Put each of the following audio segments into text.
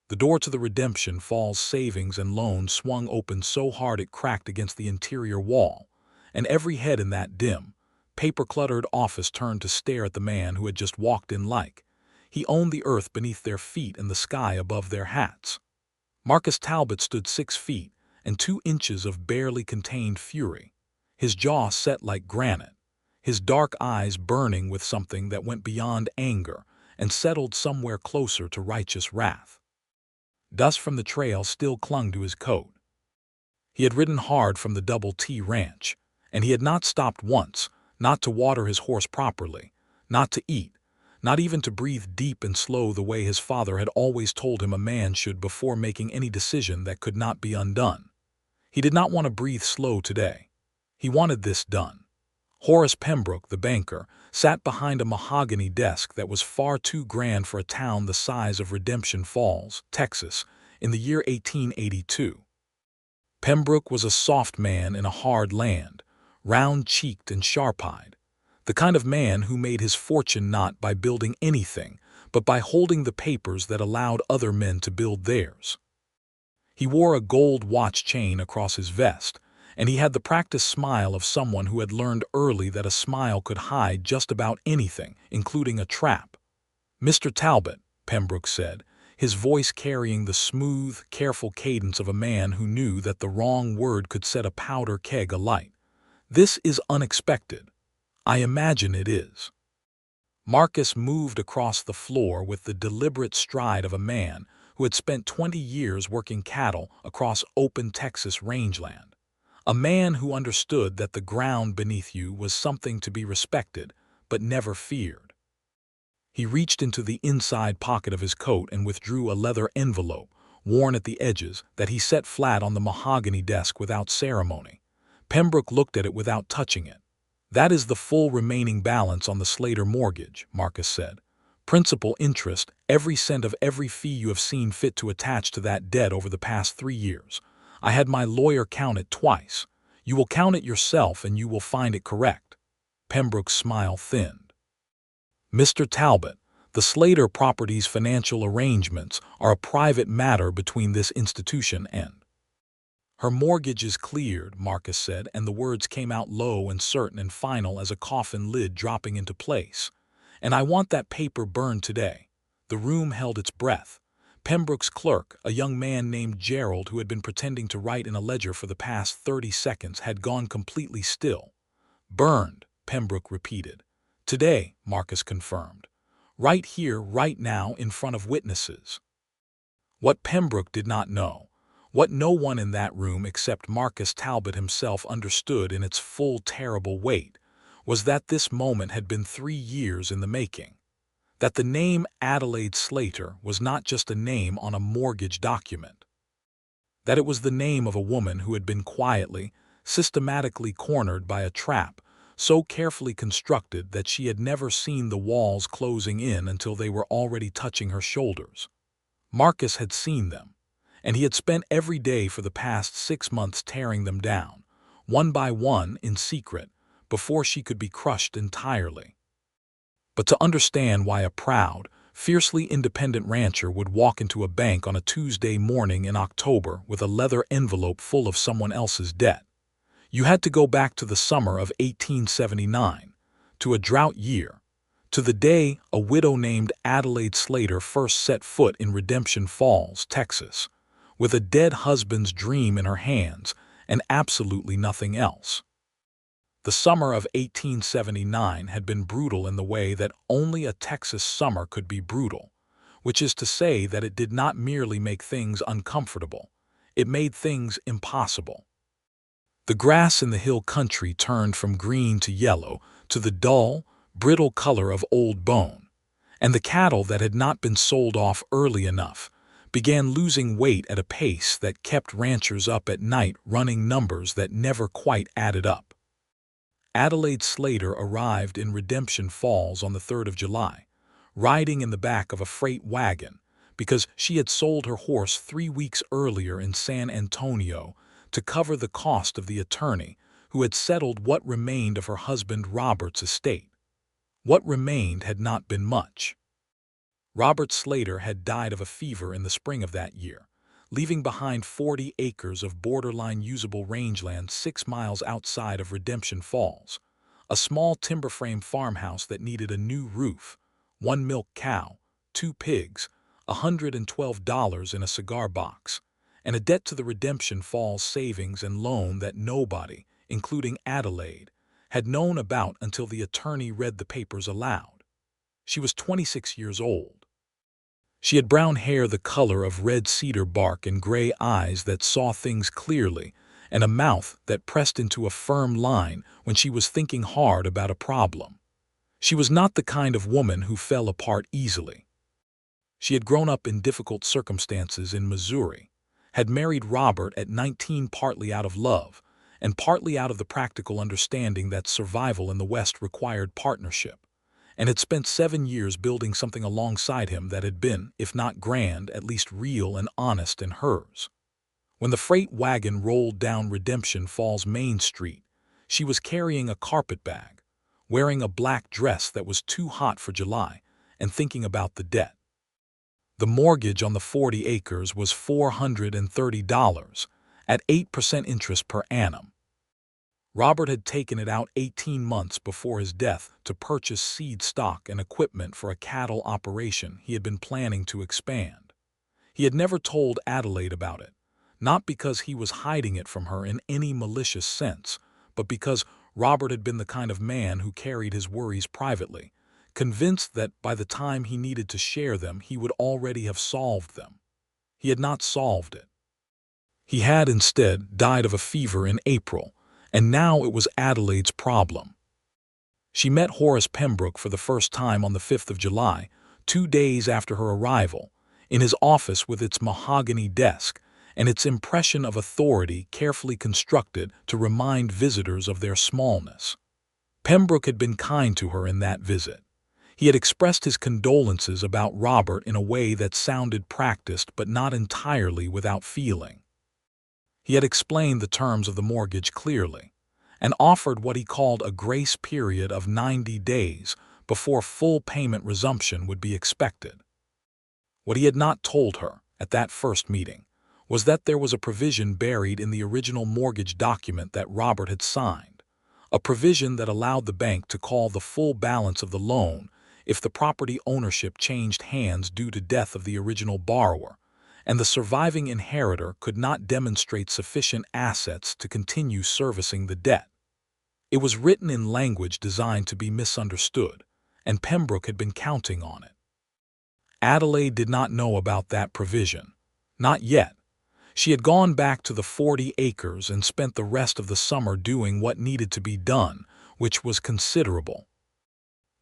The door to the Redemption Falls savings and loan swung open so hard it cracked against the interior wall, and every head in that dim, paper-cluttered office turned to stare at the man who had just walked in like he owned the earth beneath their feet and the sky above their hats. Marcus Talbot stood 6 feet and 2 inches of barely contained fury, his jaw set like granite, his dark eyes burning with something that went beyond anger and settled somewhere closer to righteous wrath. Dust from the trail still clung to his coat. He had ridden hard from the Double T Ranch, and he had not stopped once, not to water his horse properly, not to eat, not even to breathe deep and slow the way his father had always told him a man should before making any decision that could not be undone. He did not want to breathe slow today. He wanted this done. Horace Pembroke, the banker, sat behind a mahogany desk that was far too grand for a town the size of Redemption Falls, Texas, in the year 1882. Pembroke was a soft man in a hard land, round-cheeked and sharp-eyed, the kind of man who made his fortune not by building anything, but by holding the papers that allowed other men to build theirs. He wore a gold watch chain across his vest, and he had the practiced smile of someone who had learned early that a smile could hide just about anything, including a trap. "Mr. Talbot," Pembroke said, his voice carrying the smooth, careful cadence of a man who knew that the wrong word could set a powder keg alight. "This is unexpected. I imagine it is." Marcus moved across the floor with the deliberate stride of a man who had spent 20 years working cattle across open Texas rangeland. A man who understood that the ground beneath you was something to be respected, but never feared. He reached into the inside pocket of his coat and withdrew a leather envelope, worn at the edges, that he set flat on the mahogany desk without ceremony. Pembroke looked at it without touching it. "That is the full remaining balance on the Slater mortgage," Marcus said. "Principal, interest, every cent of every fee you have seen fit to attach to that debt over the past 3 years. I had my lawyer count it twice. You will count it yourself and you will find it correct." Pembroke's smile thinned. "Mr. Talbot, the Slater Properties financial arrangements are a private matter between this institution and—" "Her mortgage is cleared," Marcus said, and the words came out low and certain and final as a coffin lid dropping into place. "And I want that paper burned today." The room held its breath. Pembroke's clerk, a young man named Gerald who had been pretending to write in a ledger for the past 30 seconds, had gone completely still. "Burned," Pembroke repeated. "Today," Marcus confirmed. "Right here, right now, in front of witnesses." What Pembroke did not know, what no one in that room except Marcus Talbot himself understood in its full terrible weight, was that this moment had been 3 years in the making. That the name Adelaide Slater was not just a name on a mortgage document. That it was the name of a woman who had been quietly, systematically cornered by a trap so carefully constructed that she had never seen the walls closing in until they were already touching her shoulders. Marcus had seen them, and he had spent every day for the past 6 months tearing them down, one by one in secret, before she could be crushed entirely. But to understand why a proud, fiercely independent rancher would walk into a bank on a Tuesday morning in October with a leather envelope full of someone else's debt, you had to go back to the summer of 1879, to a drought year, to the day a widow named Adelaide Slater first set foot in Redemption Falls, Texas, with a dead husband's dream in her hands and absolutely nothing else. The summer of 1879 had been brutal in the way that only a Texas summer could be brutal, which is to say that it did not merely make things uncomfortable, it made things impossible. The grass in the hill country turned from green to yellow to the dull, brittle color of old bone, and the cattle that had not been sold off early enough began losing weight at a pace that kept ranchers up at night running numbers that never quite added up. Adelaide Slater arrived in Redemption Falls on the 3rd of July, riding in the back of a freight wagon because she had sold her horse 3 weeks earlier in San Antonio to cover the cost of the attorney who had settled what remained of her husband Robert's estate. What remained had not been much. Robert Slater had died of a fever in the spring of that year, leaving behind 40 acres of borderline usable rangeland 6 miles outside of Redemption Falls, a small timber frame farmhouse that needed a new roof, 1 milk cow, 2 pigs, $112 in a cigar box, and a debt to the Redemption Falls savings and loan that nobody, including Adelaide, had known about until the attorney read the papers aloud. She was 26 years old. She had brown hair the color of red cedar bark and gray eyes that saw things clearly, and a mouth that pressed into a firm line when she was thinking hard about a problem. She was not the kind of woman who fell apart easily. She had grown up in difficult circumstances in Missouri, had married Robert at 19 partly out of love, and partly out of the practical understanding that survival in the West required partnership, and had spent 7 years building something alongside him that had been, if not grand, at least real and honest in hers. When the freight wagon rolled down Redemption Falls Main Street, she was carrying a carpet bag, wearing a black dress that was too hot for July, and thinking about the debt. The mortgage on the 40 acres was $430, at 8% interest per annum. Robert had taken it out 18 months before his death to purchase seed stock and equipment for a cattle operation he had been planning to expand. He had never told Adelaide about it, not because he was hiding it from her in any malicious sense, but because Robert had been the kind of man who carried his worries privately, convinced that by the time he needed to share them he would already have solved them. He had not solved it. He had instead died of a fever in April, and now it was Adelaide's problem. She met Horace Pembroke for the first time on the 5th of July, 2 days after her arrival, in his office with its mahogany desk and its impression of authority carefully constructed to remind visitors of their smallness. Pembroke had been kind to her in that visit. He had expressed his condolences about Robert in a way that sounded practiced but not entirely without feeling. He had explained the terms of the mortgage clearly, and offered what he called a grace period of 90 days before full payment resumption would be expected. What he had not told her, at that first meeting, was that there was a provision buried in the original mortgage document that Robert had signed, a provision that allowed the bank to call the full balance of the loan if the property ownership changed hands due to death of the original borrower, and the surviving inheritor could not demonstrate sufficient assets to continue servicing the debt. It was written in language designed to be misunderstood, and Pembroke had been counting on it. Adelaide did not know about that provision. Not yet. She had gone back to the 40 acres and spent the rest of the summer doing what needed to be done, which was considerable.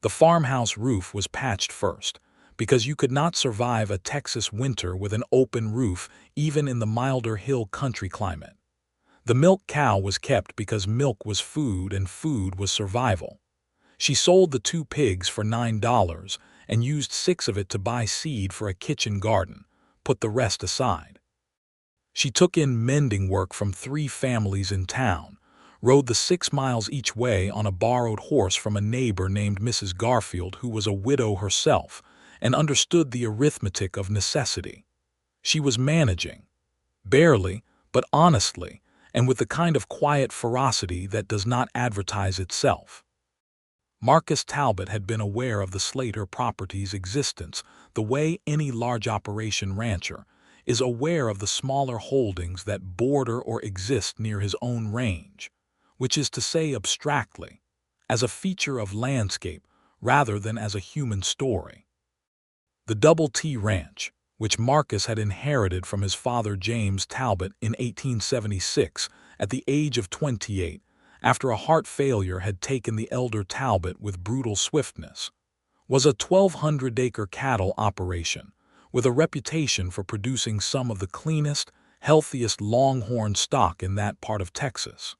The farmhouse roof was patched first, because you could not survive a Texas winter with an open roof even in the milder hill country climate. The milk cow was kept because milk was food and food was survival. She sold the 2 pigs for $9 and used 6 of it to buy seed for a kitchen garden, put the rest aside. She took in mending work from 3 families in town, rode the 6 miles each way on a borrowed horse from a neighbor named Mrs. Garfield who was a widow herself, and understood the arithmetic of necessity. She was managing, barely, but honestly, and with the kind of quiet ferocity that does not advertise itself. Marcus Talbot had been aware of the Slater property's existence the way any large operation rancher is aware of the smaller holdings that border or exist near his own range, which is to say abstractly, as a feature of landscape rather than as a human story. The Double T Ranch, which Marcus had inherited from his father James Talbot in 1876 at the age of 28, after a heart failure had taken the elder Talbot with brutal swiftness, was a 1,200-acre cattle operation with a reputation for producing some of the cleanest, healthiest longhorn stock in that part of Texas.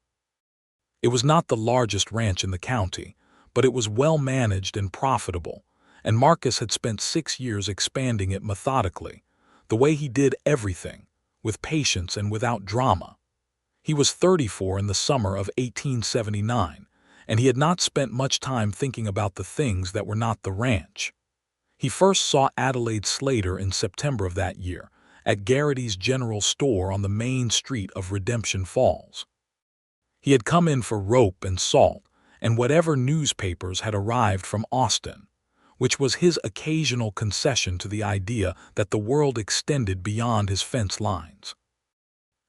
It was not the largest ranch in the county, but it was well managed and profitable, and Marcus had spent 6 years expanding it methodically, the way he did everything, with patience and without drama. He was 34 in the summer of 1879, and he had not spent much time thinking about the things that were not the ranch. He first saw Adelaide Slater in September of that year, at Garrity's General Store on the main street of Redemption Falls. He had come in for rope and salt, and whatever newspapers had arrived from Austin, which was his occasional concession to the idea that the world extended beyond his fence lines.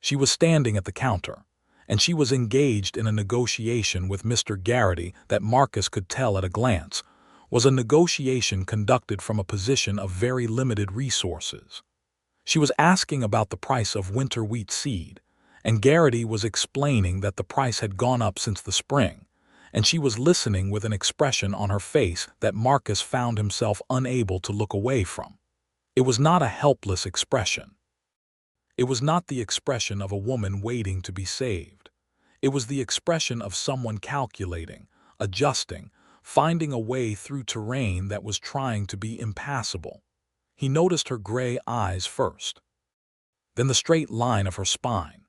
She was standing at the counter, and she was engaged in a negotiation with Mr. Garrity that Marcus could tell at a glance was a negotiation conducted from a position of very limited resources. She was asking about the price of winter wheat seed, and Garrity was explaining that the price had gone up since the spring, and she was listening with an expression on her face that Marcus found himself unable to look away from. It was not a helpless expression. It was not the expression of a woman waiting to be saved. It was the expression of someone calculating, adjusting, finding a way through terrain that was trying to be impassable. He noticed her gray eyes first, then the straight line of her spine,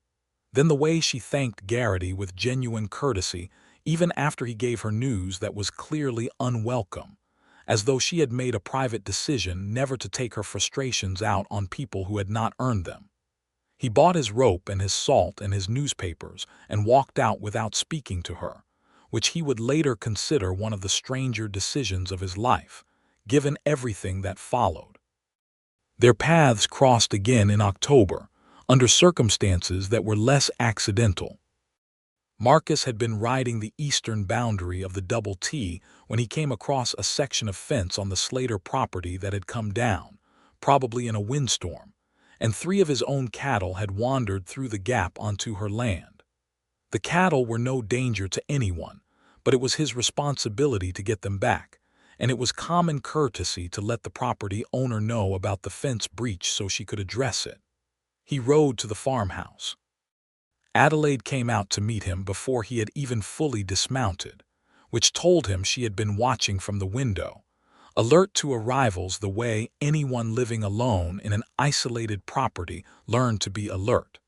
then the way she thanked Garrity with genuine courtesy even after he gave her news that was clearly unwelcome, as though she had made a private decision never to take her frustrations out on people who had not earned them. He bought his rope and his salt and his newspapers and walked out without speaking to her, which he would later consider one of the stranger decisions of his life, given everything that followed. Their paths crossed again in October, under circumstances that were less accidental. Marcus had been riding the eastern boundary of the Double T when he came across a section of fence on the Slater property that had come down, probably in a windstorm, and 3 of his own cattle had wandered through the gap onto her land. The cattle were no danger to anyone, but it was his responsibility to get them back, and it was common courtesy to let the property owner know about the fence breach so she could address it. He rode to the farmhouse. Adelaide came out to meet him before he had even fully dismounted, which told him she had been watching from the window, alert to arrivals the way anyone living alone in an isolated property learned to be alert.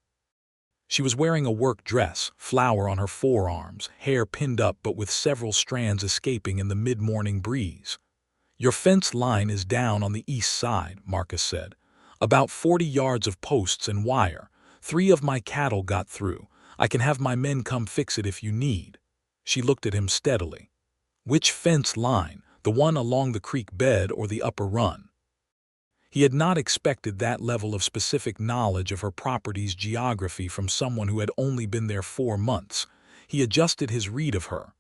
She was wearing a work dress, flower on her forearms, hair pinned up but with several strands escaping in the mid-morning breeze. "Your fence line is down on the east side," Marcus said. "About 40 yards of posts and wire. 3 of my cattle got through. I can have my men come fix it if you need." She looked at him steadily. "Which fence line? The one along the creek bed or the upper run?" He had not expected that level of specific knowledge of her property's geography from someone who had only been there 4 months. He adjusted his read of her.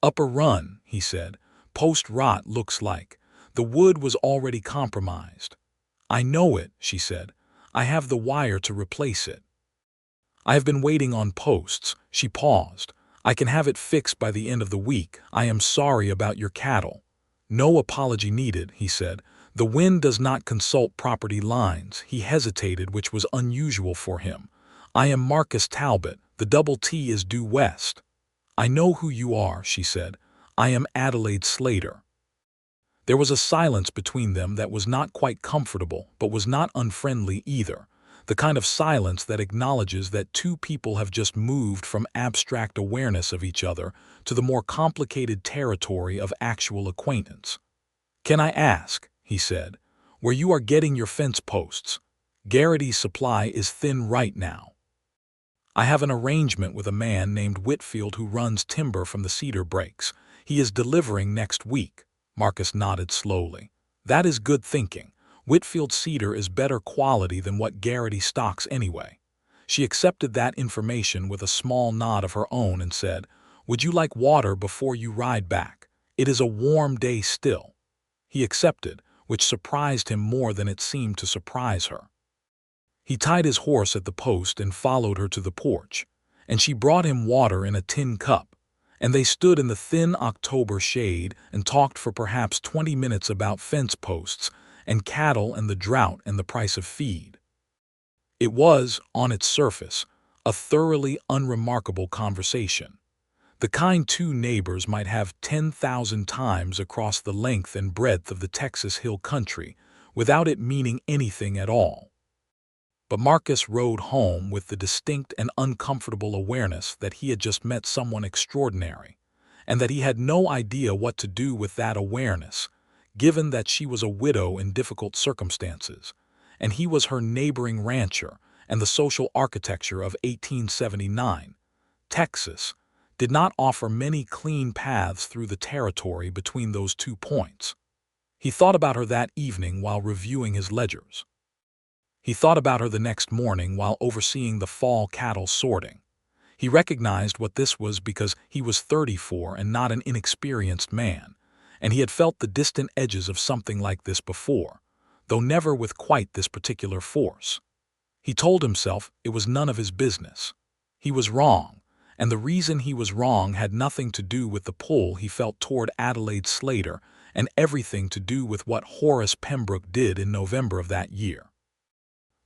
"Upper run," he said. "Post rot looks like. The wood was already compromised." "I know it," she said. "I have the wire to replace it." "I have been waiting on posts." She paused. "I can have it fixed by the end of the week. I am sorry about your cattle." "No apology needed," he said. "The wind does not consult property lines." He hesitated, which was unusual for him. "I am Marcus Talbot. The Double T is due west." "I know who you are," she said. "I am Adelaide Slater." There was a silence between them that was not quite comfortable, but was not unfriendly either, the kind of silence that acknowledges that 2 people have just moved from abstract awareness of each other to the more complicated territory of actual acquaintance. "Can I ask," he said, "where you are getting your fence posts? Garrity's supply is thin right now." "I have an arrangement with a man named Whitfield who runs timber from the cedar breaks. He is delivering next week." Marcus nodded slowly. "That is good thinking. Whitfield cedar is better quality than what Garrity stocks anyway." She accepted that information with a small nod of her own and said, "Would you like water before you ride back? It is a warm day still." He accepted, which surprised him more than it seemed to surprise her. He tied his horse at the post and followed her to the porch, and she brought him water in a tin cup, and they stood in the thin October shade and talked for perhaps 20 minutes about fence posts and cattle and the drought and the price of feed. It was, on its surface, a thoroughly unremarkable conversation, the kind 2 neighbors might have 10,000 times across the length and breadth of the Texas Hill Country without it meaning anything at all. But Marcus rode home with the distinct and uncomfortable awareness that he had just met someone extraordinary, and that he had no idea what to do with that awareness, given that she was a widow in difficult circumstances, and he was her neighboring rancher, and the social architecture of 1879, Texas, did not offer many clean paths through the territory between those 2 points. He thought about her that evening while reviewing his ledgers. He thought about her the next morning while overseeing the fall cattle sorting. He recognized what this was because he was 34 and not an inexperienced man, and he had felt the distant edges of something like this before, though never with quite this particular force. He told himself it was none of his business. He was wrong, and the reason he was wrong had nothing to do with the pull he felt toward Adelaide Slater and everything to do with what Horace Pembroke did in November of that year.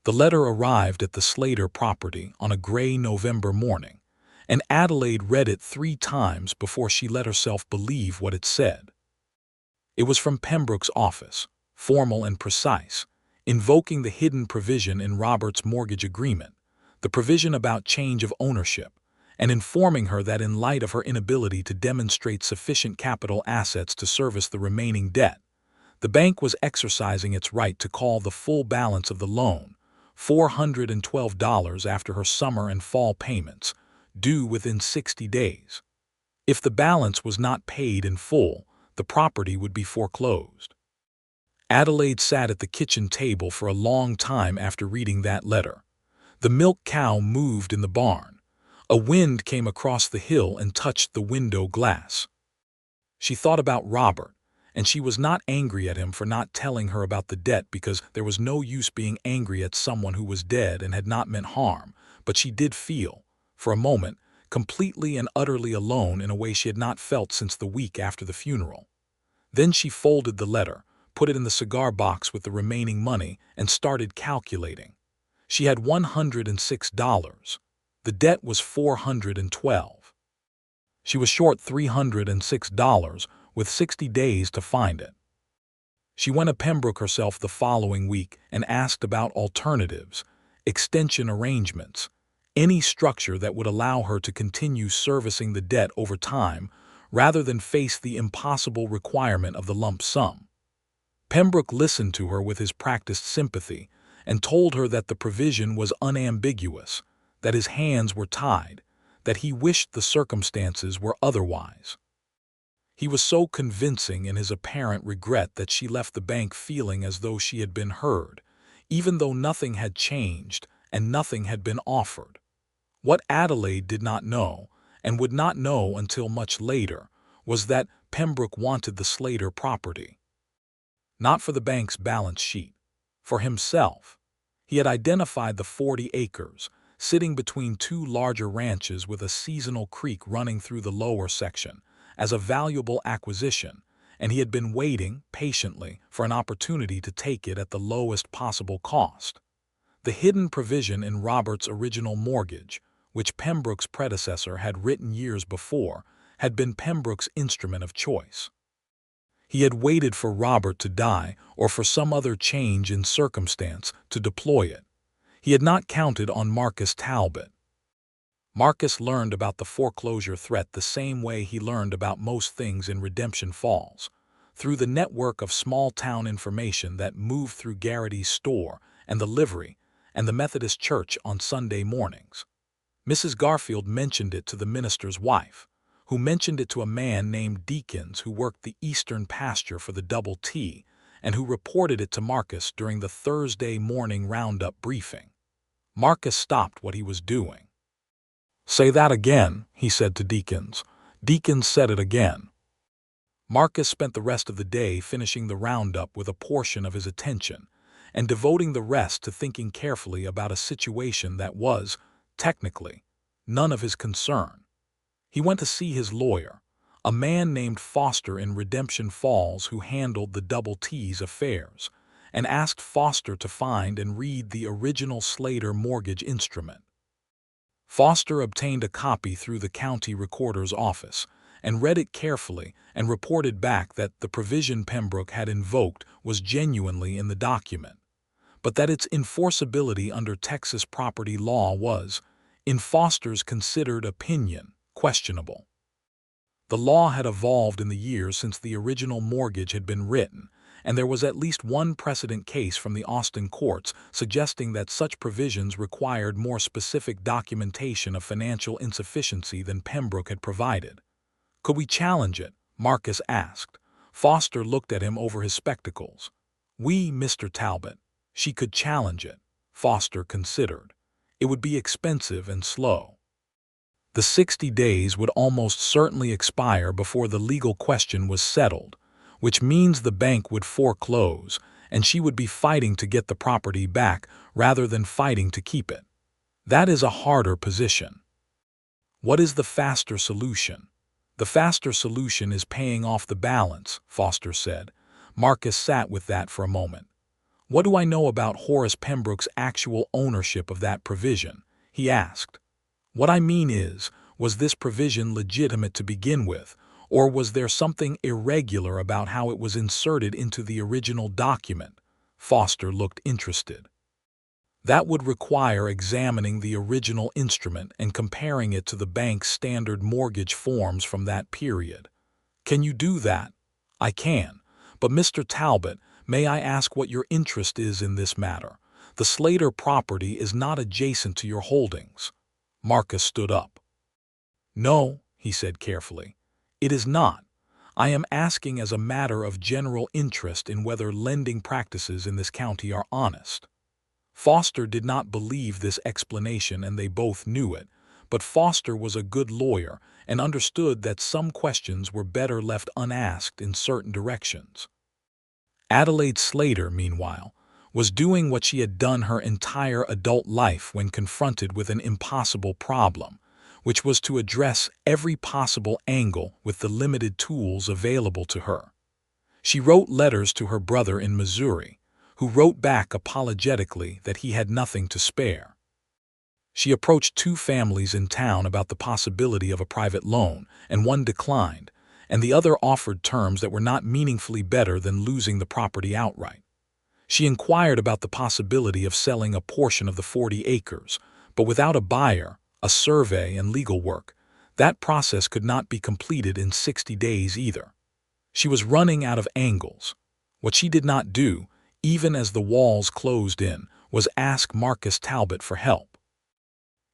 The letter arrived at the Slater property on a gray November morning, and Adelaide read it 3 times before she let herself believe what it said. It was from Pembroke's office, formal and precise, invoking the hidden provision in Robert's mortgage agreement, the provision about change of ownership, and informing her that in light of her inability to demonstrate sufficient capital assets to service the remaining debt, the bank was exercising its right to call the full balance of the loan, $412 after her summer and fall payments, due within 60 days. If the balance was not paid in full, the property would be foreclosed. Adelaide sat at the kitchen table for a long time after reading that letter. The milk cow moved in the barn. A wind came across the hill and touched the window glass. She thought about Robert, and she was not angry at him for not telling her about the debt because there was no use being angry at someone who was dead and had not meant harm, but she did feel, for a moment, completely and utterly alone in a way she had not felt since the week after the funeral. Then she folded the letter, put it in the cigar box with the remaining money, and started calculating. She had $106. The debt was $412. She was short $306, with 60 days to find it. She went to Pembroke herself the following week and asked about alternatives, extension arrangements, any structure that would allow her to continue servicing the debt over time rather than face the impossible requirement of the lump sum. Pembroke listened to her with his practiced sympathy and told her that the provision was unambiguous, that his hands were tied, that he wished the circumstances were otherwise. He was so convincing in his apparent regret that she left the bank feeling as though she had been heard, even though nothing had changed and nothing had been offered. What Adelaide did not know, and would not know until much later, was that Pembroke wanted the Slater property. Not for the bank's balance sheet. For himself. He had identified the 40 acres, sitting between 2 larger ranches with a seasonal creek running through the lower section, as a valuable acquisition, and he had been waiting patiently for an opportunity to take it at the lowest possible cost. The hidden provision in Robert's original mortgage, which Pembroke's predecessor had written years before, had been Pembroke's instrument of choice. He had waited for Robert to die or for some other change in circumstance to deploy it. He had not counted on Marcus Talbot. Marcus learned about the foreclosure threat the same way he learned about most things in Redemption Falls, through the network of small-town information that moved through Garrity's store and the livery and the Methodist church on Sunday mornings. Mrs. Garfield mentioned it to the minister's wife, who mentioned it to a man named Deakins who worked the eastern pasture for the Double T and who reported it to Marcus during the Thursday morning roundup briefing. Marcus stopped what he was doing. "Say that again," he said to Deakins. Deakins said it again. Marcus spent the rest of the day finishing the roundup with a portion of his attention and devoting the rest to thinking carefully about a situation that was, technically, none of his concern. He went to see his lawyer, a man named Foster in Redemption Falls who handled the Double T's affairs, and asked Foster to find and read the original Slater mortgage instrument. Foster obtained a copy through the county recorder's office and read it carefully and reported back that the provision Pembroke had invoked was genuinely in the document, but that its enforceability under Texas property law was, in Foster's considered opinion, questionable. The law had evolved in the years since the original mortgage had been written, and there was at least one precedent case from the Austin courts suggesting that such provisions required more specific documentation of financial insufficiency than Pembroke had provided. "Could we challenge it?" Marcus asked. Foster looked at him over his spectacles. "We, Mr. Talbot." She could challenge it, Foster considered. It would be expensive and slow. The 60 days would almost certainly expire before the legal question was settled, which means the bank would foreclose, and she would be fighting to get the property back rather than fighting to keep it. That is a harder position. What is the faster solution? The faster solution is paying off the balance, Foster said. Marcus sat with that for a moment. What do I know about Horace Pembroke's actual ownership of that provision? He asked. What I mean is, was this provision legitimate to begin with, or was there something irregular about how it was inserted into the original document? Foster looked interested. That would require examining the original instrument and comparing it to the bank's standard mortgage forms from that period. Can you do that? I can. But Mr. Talbot, may I ask what your interest is in this matter? The Slater property is not adjacent to your holdings. Marcus stood up. No, he said carefully. It is not. I am asking as a matter of general interest in whether lending practices in this county are honest. Foster did not believe this explanation, and they both knew it, but Foster was a good lawyer and understood that some questions were better left unasked in certain directions. Adelaide Slater, meanwhile, was doing what she had done her entire adult life when confronted with an impossible problem, which was to address every possible angle with the limited tools available to her. She wrote letters to her brother in Missouri, who wrote back apologetically that he had nothing to spare. She approached 2 families in town about the possibility of a private loan, and one declined, and the other offered terms that were not meaningfully better than losing the property outright. She inquired about the possibility of selling a portion of the 40 acres, but without a buyer, a survey, and legal work, that process could not be completed in 60 days either. She was running out of angles. What she did not do, even as the walls closed in, was ask Marcus Talbot for help.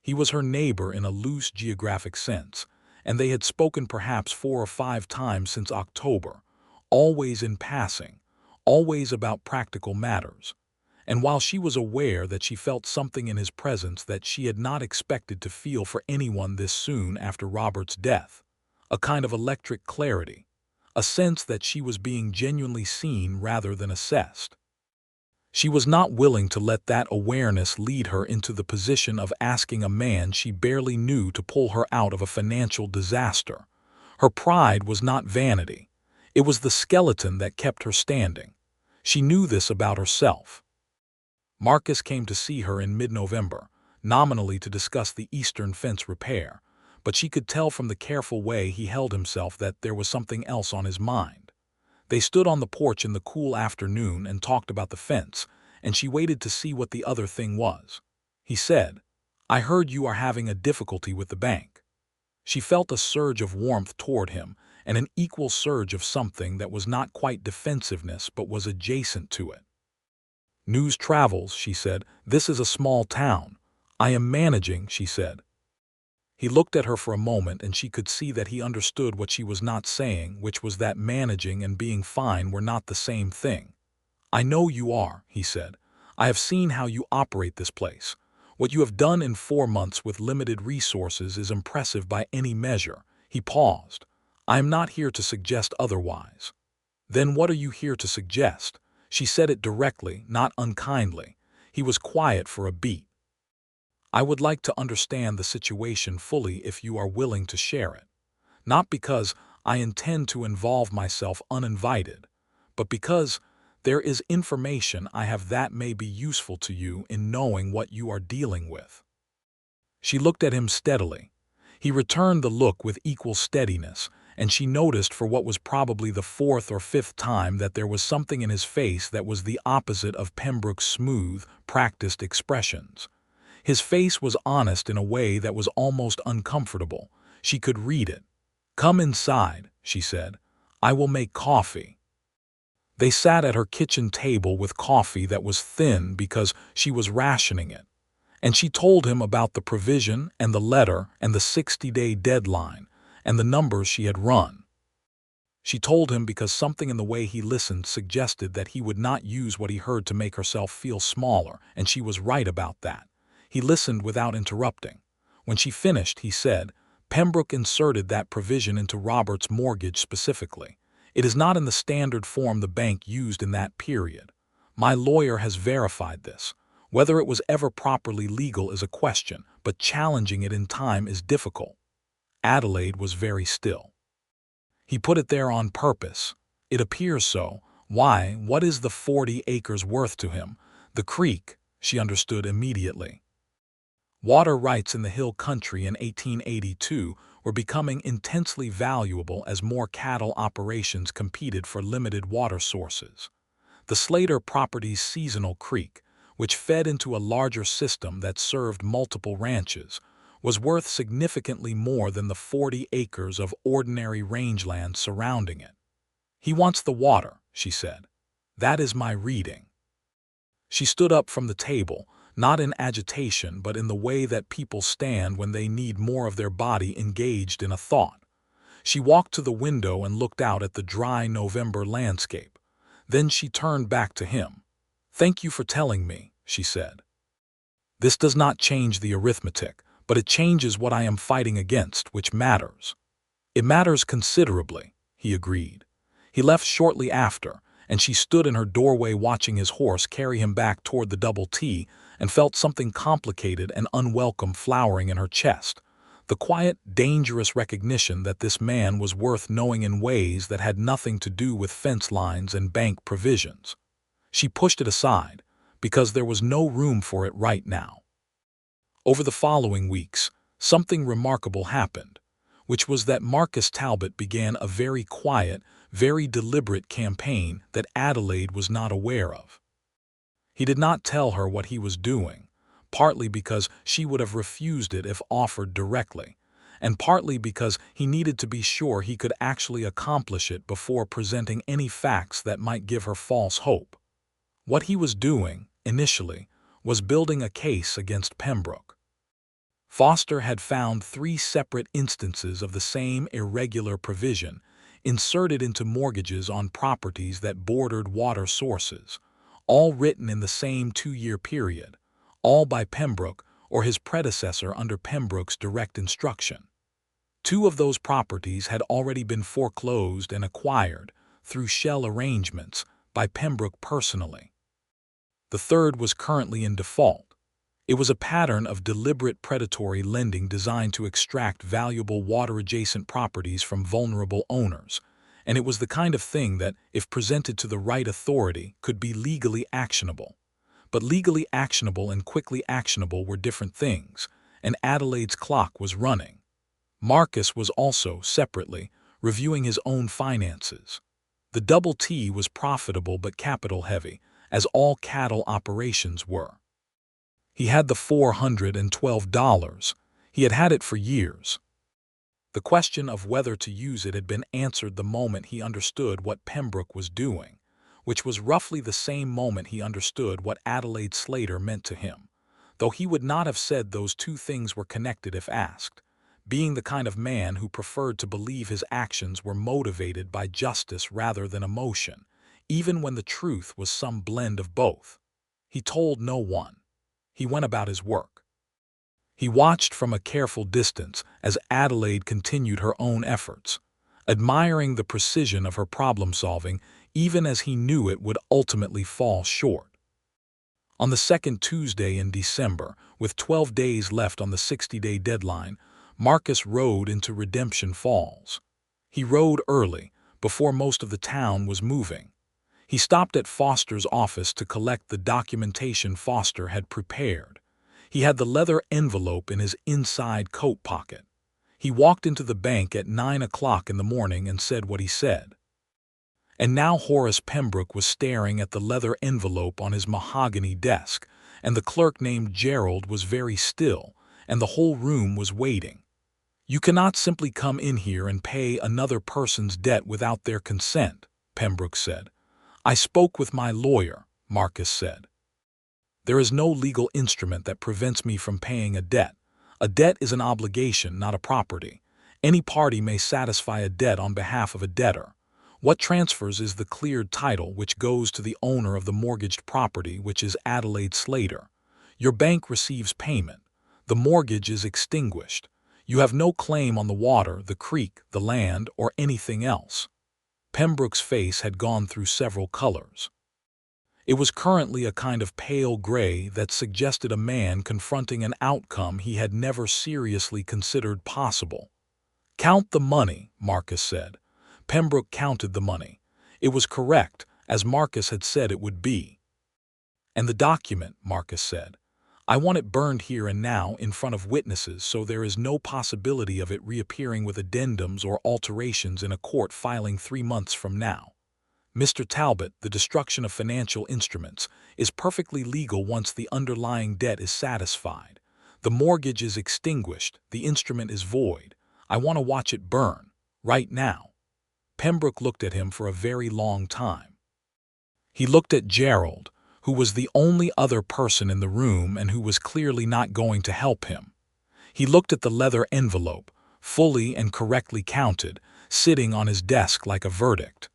He was her neighbor in a loose geographic sense, and they had spoken perhaps 4 or 5 times since October, always in passing, always about practical matters. And while she was aware that she felt something in his presence that she had not expected to feel for anyone this soon after Robert's death, a kind of electric clarity, a sense that she was being genuinely seen rather than assessed, she was not willing to let that awareness lead her into the position of asking a man she barely knew to pull her out of a financial disaster. Her pride was not vanity. It was the skeleton that kept her standing. She knew this about herself. Marcus came to see her in mid-November, nominally to discuss the eastern fence repair, but she could tell from the careful way he held himself that there was something else on his mind. They stood on the porch in the cool afternoon and talked about the fence, and she waited to see what the other thing was. He said, "I heard you are having a difficulty with the bank." She felt a surge of warmth toward him, and an equal surge of something that was not quite defensiveness but was adjacent to it. "News travels," she said. "This is a small town." "I am managing," she said. He looked at her for a moment, and she could see that he understood what she was not saying, which was that managing and being fine were not the same thing. "I know you are," he said. "I have seen how you operate this place. What you have done in 4 months with limited resources is impressive by any measure." He paused. "I am not here to suggest otherwise." "Then what are you here to suggest?" She said it directly, not unkindly. He was quiet for a beat. "I would like to understand the situation fully if you are willing to share it. Not because I intend to involve myself uninvited, but because there is information I have that may be useful to you in knowing what you are dealing with." She looked at him steadily. He returned the look with equal steadiness, and she noticed for what was probably the 4th or 5th time that there was something in his face that was the opposite of Pembroke's smooth, practiced expressions. His face was honest in a way that was almost uncomfortable. She could read it. "Come inside," she said. "I will make coffee." They sat at her kitchen table with coffee that was thin because she was rationing it, and she told him about the provision and the letter and the 60-day deadline and the numbers she had run. She told him because something in the way he listened suggested that he would not use what he heard to make herself feel smaller, and she was right about that. He listened without interrupting. When she finished, he said, "Pembroke inserted that provision into Robert's mortgage specifically. It is not in the standard form the bank used in that period. My lawyer has verified this. Whether it was ever properly legal is a question, but challenging it in time is difficult." Adelaide was very still. "He put it there on purpose. It appears so. Why, what is the 40 acres worth to him? The creek," she understood immediately. Water rights in the hill country in 1882 were becoming intensely valuable as more cattle operations competed for limited water sources. The Slater property's seasonal creek, which fed into a larger system that served multiple ranches, was worth significantly more than the 40 acres of ordinary rangeland surrounding it. "He wants the water," she said. "That is my reading." She stood up from the table, not in agitation but in the way that people stand when they need more of their body engaged in a thought. She walked to the window and looked out at the dry November landscape. Then she turned back to him. "Thank you for telling me," she said. "This does not change the arithmetic, but it changes what I am fighting against, which matters." "It matters considerably," he agreed. He left shortly after, and she stood in her doorway watching his horse carry him back toward the double T and felt something complicated and unwelcome flowering in her chest. The quiet, dangerous recognition that this man was worth knowing in ways that had nothing to do with fence lines and bank provisions. She pushed it aside, because there was no room for it right now. Over the following weeks, something remarkable happened, which was that Marcus Talbot began a very quiet, very deliberate campaign that Adelaide was not aware of. He did not tell her what he was doing, partly because she would have refused it if offered directly, and partly because he needed to be sure he could actually accomplish it before presenting any facts that might give her false hope. What he was doing, initially, was building a case against Pembroke. Foster had found 3 separate instances of the same irregular provision inserted into mortgages on properties that bordered water sources, all written in the same 2-year period, all by Pembroke or his predecessor under Pembroke's direct instruction. 2 of those properties had already been foreclosed and acquired, through shell arrangements, by Pembroke personally. The third was currently in default. It was a pattern of deliberate predatory lending designed to extract valuable water-adjacent properties from vulnerable owners, and it was the kind of thing that, if presented to the right authority, could be legally actionable. But legally actionable and quickly actionable were different things, and Adelaide's clock was running. Marcus was also, separately, reviewing his own finances. The double T was profitable but capital-heavy, as all cattle operations were. He had the $412. He had had it for years. The question of whether to use it had been answered the moment he understood what Pembroke was doing, which was roughly the same moment he understood what Adelaide Slater meant to him, though he would not have said those 2 things were connected if asked, being the kind of man who preferred to believe his actions were motivated by justice rather than emotion, even when the truth was some blend of both. He told no one. He went about his work. He watched from a careful distance as Adelaide continued her own efforts, admiring the precision of her problem-solving even as he knew it would ultimately fall short. On the 2nd Tuesday in December, with 12 days left on the 60-day deadline, Marcus rode into Redemption Falls. He rode early, before most of the town was moving. He stopped at Foster's office to collect the documentation Foster had prepared. He had the leather envelope in his inside coat pocket. He walked into the bank at 9 o'clock in the morning and said what he said. And now Horace Pembroke was staring at the leather envelope on his mahogany desk, and the clerk named Gerald was very still, and the whole room was waiting. "You cannot simply come in here and pay another person's debt without their consent," Pembroke said. I spoke with my lawyer, Marcus said. There is no legal instrument that prevents me from paying a debt. A debt is an obligation, not a property. Any party may satisfy a debt on behalf of a debtor. What transfers is the cleared title, which goes to the owner of the mortgaged property, which is Adelaide Slater. Your bank receives payment. The mortgage is extinguished. You have no claim on the water, the creek, the land, or anything else. Pembroke's face had gone through several colors. It was currently a kind of pale gray that suggested a man confronting an outcome he had never seriously considered possible. "Count the money," Marcus said. Pembroke counted the money. It was correct, as Marcus had said it would be. "And the document," Marcus said. "I want it burned here and now in front of witnesses so there is no possibility of it reappearing with addendums or alterations in a court filing 3 months from now. Mr. Talbot, the destruction of financial instruments is perfectly legal once the underlying debt is satisfied. The mortgage is extinguished, the instrument is void. I want to watch it burn, right now." Pembroke looked at him for a very long time. He looked at Gerald, who was the only other person in the room and who was clearly not going to help him. He looked at the leather envelope, fully and correctly counted, sitting on his desk like a verdict.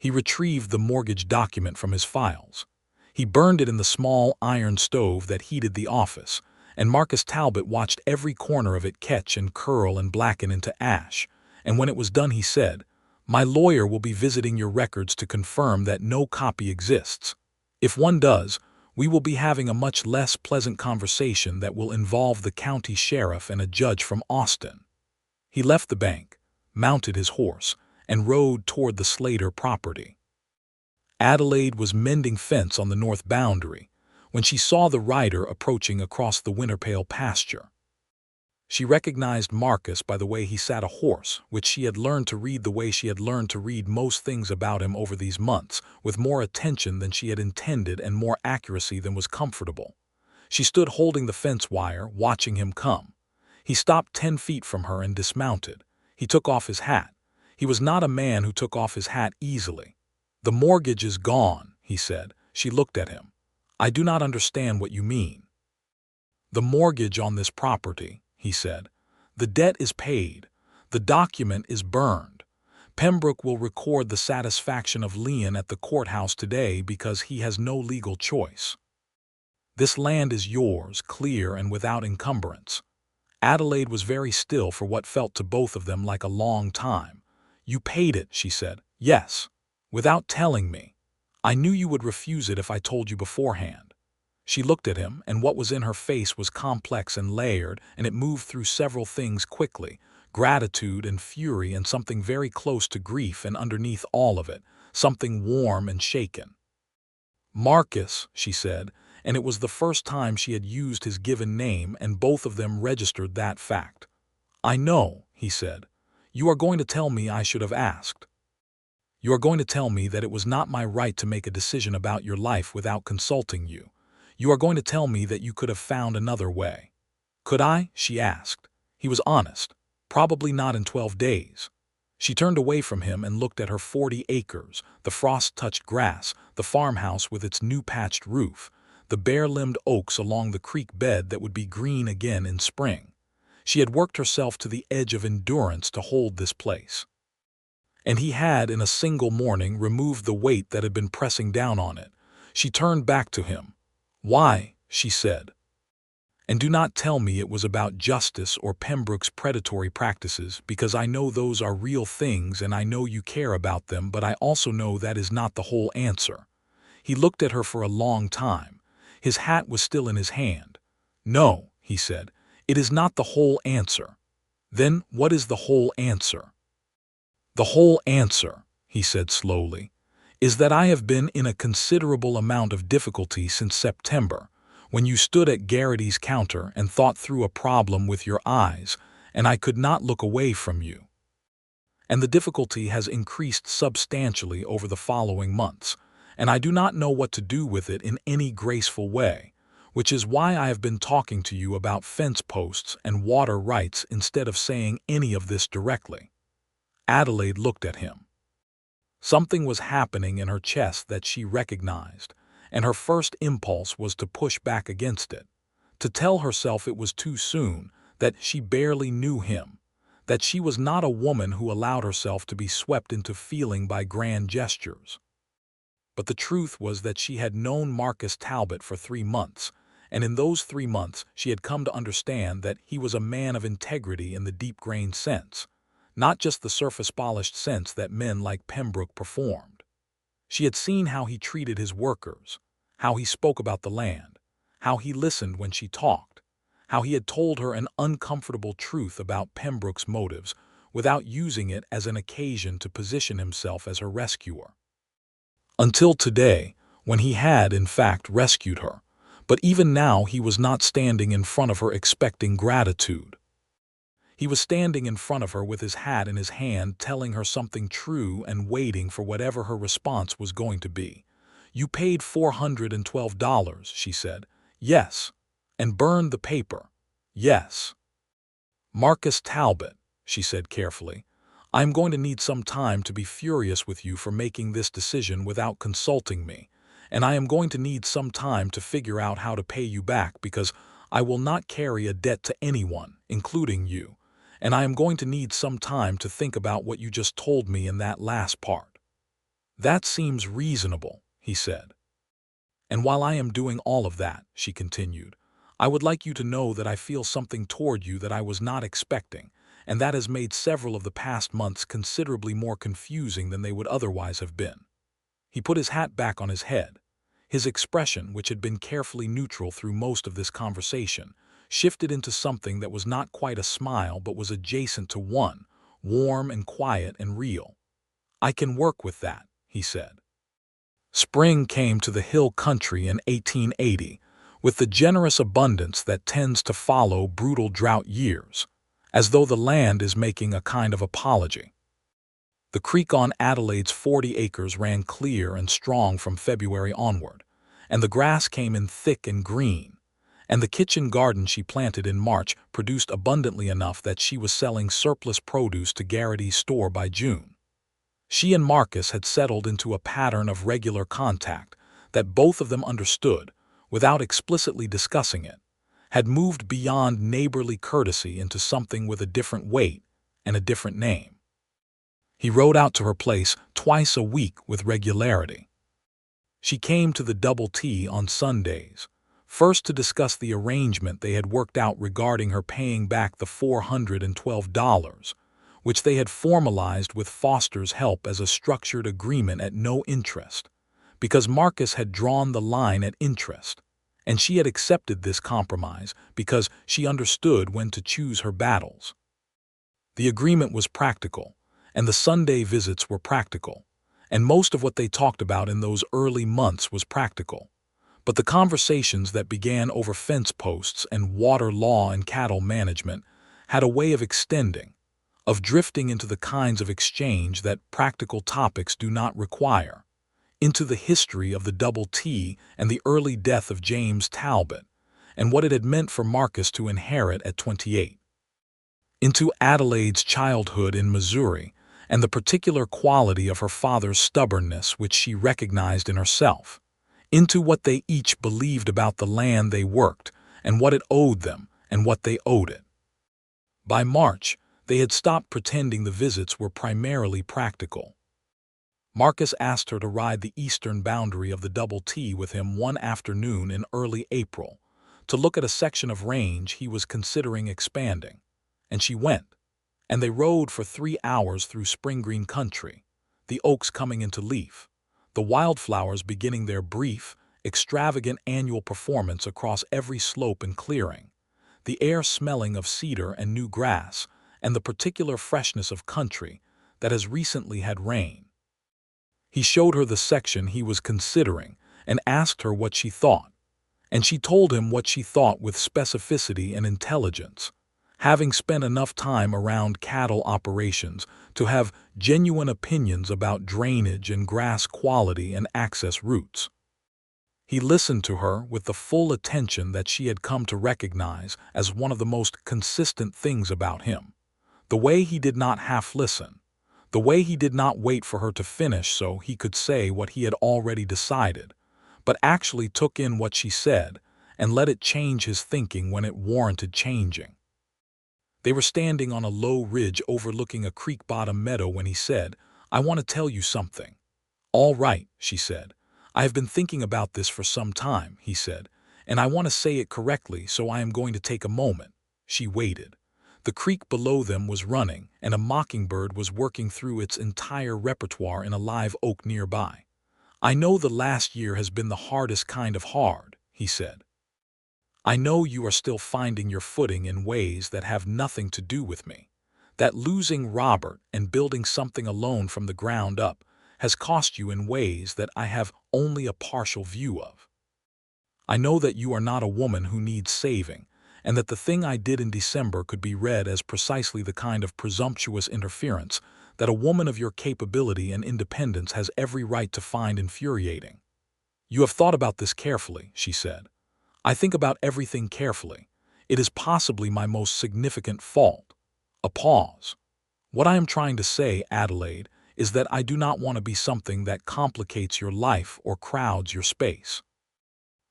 He retrieved the mortgage document from his files. He burned it in the small iron stove that heated the office, and Marcus Talbot watched every corner of it catch and curl and blacken into ash, and when it was done he said, "My lawyer will be visiting your records to confirm that no copy exists. If one does, we will be having a much less pleasant conversation that will involve the county sheriff and a judge from Austin." He left the bank, mounted his horse, and rode toward the Slater property. Adelaide was mending fence on the north boundary when she saw the rider approaching across the Winterpale pasture. She recognized Marcus by the way he sat a horse, which she had learned to read the way she had learned to read most things about him over these months, with more attention than she had intended and more accuracy than was comfortable. She stood holding the fence wire, watching him come. He stopped 10 feet from her and dismounted. He took off his hat. He was not a man who took off his hat easily. "The mortgage is gone," he said. She looked at him. "I do not understand what you mean." "The mortgage on this property," he said. "The debt is paid. The document is burned. Pembroke will record the satisfaction of lien at the courthouse today because he has no legal choice. This land is yours, clear and without encumbrance." Adelaide was very still for what felt to both of them like a long time. "You paid it," she said. "Yes. Without telling me. I knew you would refuse it if I told you beforehand." She looked at him, and what was in her face was complex and layered, and it moved through several things quickly: gratitude and fury and something very close to grief, and underneath all of it, something warm and shaken. "Marcus," she said, and it was the first time she had used his given name, and both of them registered that fact. "I know," he said. "You are going to tell me I should have asked. You are going to tell me that it was not my right to make a decision about your life without consulting you. You are going to tell me that you could have found another way." "Could I?" she asked. He was honest. "Probably not in 12 days. She turned away from him and looked at her 40 acres, the frost-touched grass, the farmhouse with its new-patched roof, the bare-limbed oaks along the creek bed that would be green again in spring. She had worked herself to the edge of endurance to hold this place. And he had, in a single morning, removed the weight that had been pressing down on it. She turned back to him. "Why?" she said. "And do not tell me it was about justice or Pembroke's predatory practices, because I know those are real things and I know you care about them, but I also know that is not the whole answer." He looked at her for a long time. His hat was still in his hand. "No," he said, "it is not the whole answer." "Then what is the whole answer?" "The whole answer," he said slowly, "is that I have been in a considerable amount of difficulty since September, when you stood at Garrity's counter and thought through a problem with your eyes, and I could not look away from you. And the difficulty has increased substantially over the following months, and I do not know what to do with it in any graceful way, which is why I have been talking to you about fence posts and water rights instead of saying any of this directly." Adelaide looked at him. Something was happening in her chest that she recognized, and her first impulse was to push back against it, to tell herself it was too soon, that she barely knew him, that she was not a woman who allowed herself to be swept into feeling by grand gestures. But the truth was that she had known Marcus Talbot for 3 months, and in those 3 months she had come to understand that he was a man of integrity in the deep-grained sense, not just the surface-polished sense that men like Pembroke performed. She had seen how he treated his workers, how he spoke about the land, how he listened when she talked, how he had told her an uncomfortable truth about Pembroke's motives without using it as an occasion to position himself as her rescuer. Until today, when he had, in fact, rescued her, but even now he was not standing in front of her expecting gratitude. He was standing in front of her with his hat in his hand, telling her something true and waiting for whatever her response was going to be. "You paid $412, she said. "Yes." "And burned the paper." "Yes." "Marcus Talbot," she said carefully, "I am going to need some time to be furious with you for making this decision without consulting me, and I am going to need some time to figure out how to pay you back because I will not carry a debt to anyone, including you, and I am going to need some time to think about what you just told me in that last part." "That seems reasonable," he said. "And while I am doing all of that," she continued, "I would like you to know that I feel something toward you that I was not expecting, and that has made several of the past months considerably more confusing than they would otherwise have been." He put his hat back on his head. His expression, which had been carefully neutral through most of this conversation, shifted into something that was not quite a smile but was adjacent to one, warm and quiet and real. "I can work with that," he said. Spring came to the hill country in 1880, with the generous abundance that tends to follow brutal drought years, as though the land is making a kind of apology. The creek on Adelaide's 40 acres ran clear and strong from February onward, and the grass came in thick and green, and the kitchen garden she planted in March produced abundantly enough that she was selling surplus produce to Garrity's store by June. She and Marcus had settled into a pattern of regular contact that both of them understood, without explicitly discussing it, had moved beyond neighborly courtesy into something with a different weight and a different name. He rode out to her place twice a week with regularity. She came to the Double T on Sundays, first to discuss the arrangement they had worked out regarding her paying back the $412, which they had formalized with Foster's help as a structured agreement at no interest, because Marcus had drawn the line at interest, and she had accepted this compromise because she understood when to choose her battles. The agreement was practical, and the Sunday visits were practical, and most of what they talked about in those early months was practical. But the conversations that began over fence posts and water law and cattle management had a way of extending, of drifting into the kinds of exchange that practical topics do not require, into the history of the Double T and the early death of James Talbot, and what it had meant for Marcus to inherit at 28. Into Adelaide's childhood in Missouri, and the particular quality of her father's stubbornness which she recognized in herself, into what they each believed about the land they worked, and what it owed them, and what they owed it. By March, they had stopped pretending the visits were primarily practical. Marcus asked her to ride the eastern boundary of the Double T with him one afternoon in early April, to look at a section of range he was considering expanding, and she went, and they rode for 3 hours through spring green country, the oaks coming into leaf, the wildflowers beginning their brief, extravagant annual performance across every slope and clearing, the air smelling of cedar and new grass, and the particular freshness of country that has recently had rain. He showed her the section he was considering and asked her what she thought, and she told him what she thought with specificity and intelligence, having spent enough time around cattle operations to have genuine opinions about drainage and grass quality and access routes. He listened to her with the full attention that she had come to recognize as one of the most consistent things about him, the way he did not half listen, The way he did not wait for her to finish so he could say what he had already decided, but actually took in what she said and let it change his thinking when it warranted changing. They were standing on a low ridge overlooking a creek-bottom meadow when he said, "I want to tell you something." "All right," she said. "I have been thinking about this for some time," he said, "and I want to say it correctly, so I am going to take a moment." She waited. The creek below them was running, and a mockingbird was working through its entire repertoire in a live oak nearby. "I know the last year has been the hardest kind of hard," he said. "I know you are still finding your footing in ways that have nothing to do with me. That losing Robert and building something alone from the ground up has cost you in ways that I have only a partial view of. I know that you are not a woman who needs saving, and that the thing I did in December could be read as precisely the kind of presumptuous interference that a woman of your capability and independence has every right to find infuriating. You have thought about this carefully," she said. "I think about everything carefully. It is possibly my most significant fault." A pause. "What I am trying to say, Adelaide, is that I do not want to be something that complicates your life or crowds your space.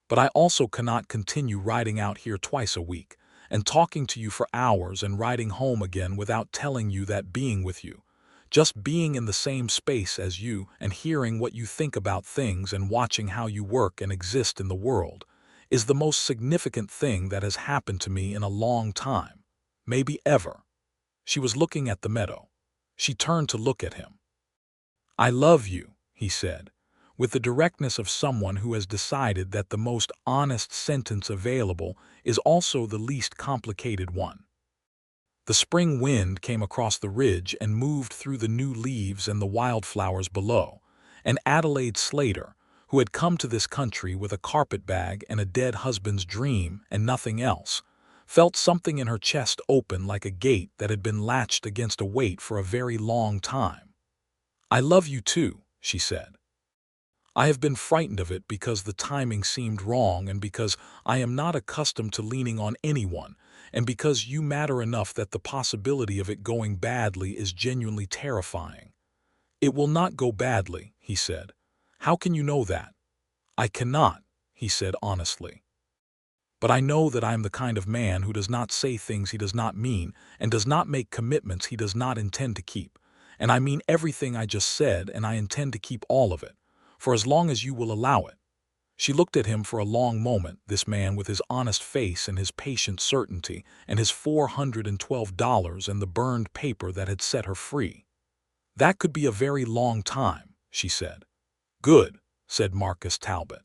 But I also cannot continue riding out here twice a week and talking to you for hours and riding home again without telling you that being with you, just being in the same space as you and hearing what you think about things and watching how you work and exist in the world, is the most significant thing that has happened to me in a long time, maybe ever." She was looking at the meadow. She turned to look at him. "I love you," he said, with the directness of someone who has decided that the most honest sentence available is also the least complicated one. The spring wind came across the ridge and moved through the new leaves and the wildflowers below, and Adelaide Slater, who had come to this country with a carpetbag and a dead husband's dream and nothing else, felt something in her chest open like a gate that had been latched against a weight for a very long time. "I love you too," she said. "I have been frightened of it because the timing seemed wrong and because I am not accustomed to leaning on anyone and because you matter enough that the possibility of it going badly is genuinely terrifying." "It will not go badly," he said. "How can you know that?" "I cannot," he said honestly. "But I know that I am the kind of man who does not say things he does not mean and does not make commitments he does not intend to keep. And I mean everything I just said, and I intend to keep all of it, for as long as you will allow it." She looked at him for a long moment, this man with his honest face and his patient certainty and his $412 and the burned paper that had set her free. "That could be a very long time," she said. "Good," said Marcus Talbot.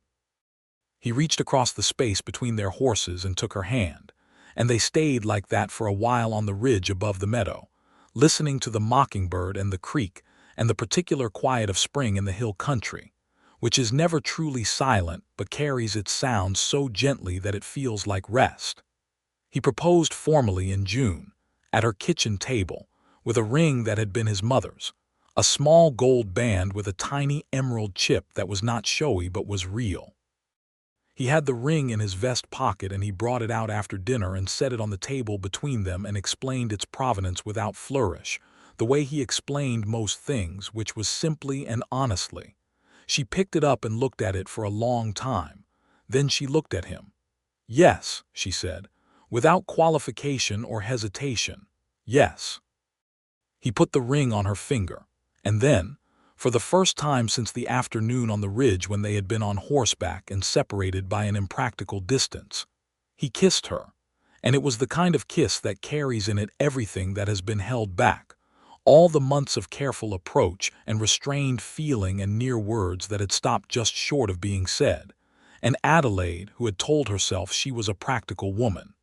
He reached across the space between their horses and took her hand, and they stayed like that for a while on the ridge above the meadow, listening to the mockingbird and the creek and the particular quiet of spring in the hill country, which is never truly silent but carries its sounds so gently that it feels like rest. He proposed formally in June, at her kitchen table, with a ring that had been his mother's, a small gold band with a tiny emerald chip that was not showy but was real. He had the ring in his vest pocket and he brought it out after dinner and set it on the table between them and explained its provenance without flourish, the way he explained most things, which was simply and honestly. She picked it up and looked at it for a long time. Then she looked at him. "Yes," she said, without qualification or hesitation. "Yes." He put the ring on her finger, and then, for the first time since the afternoon on the ridge when they had been on horseback and separated by an impractical distance, he kissed her, and it was the kind of kiss that carries in it everything that has been held back, all the months of careful approach and restrained feeling and near words that had stopped just short of being said, and Adelaide, who had told herself she was a practical woman,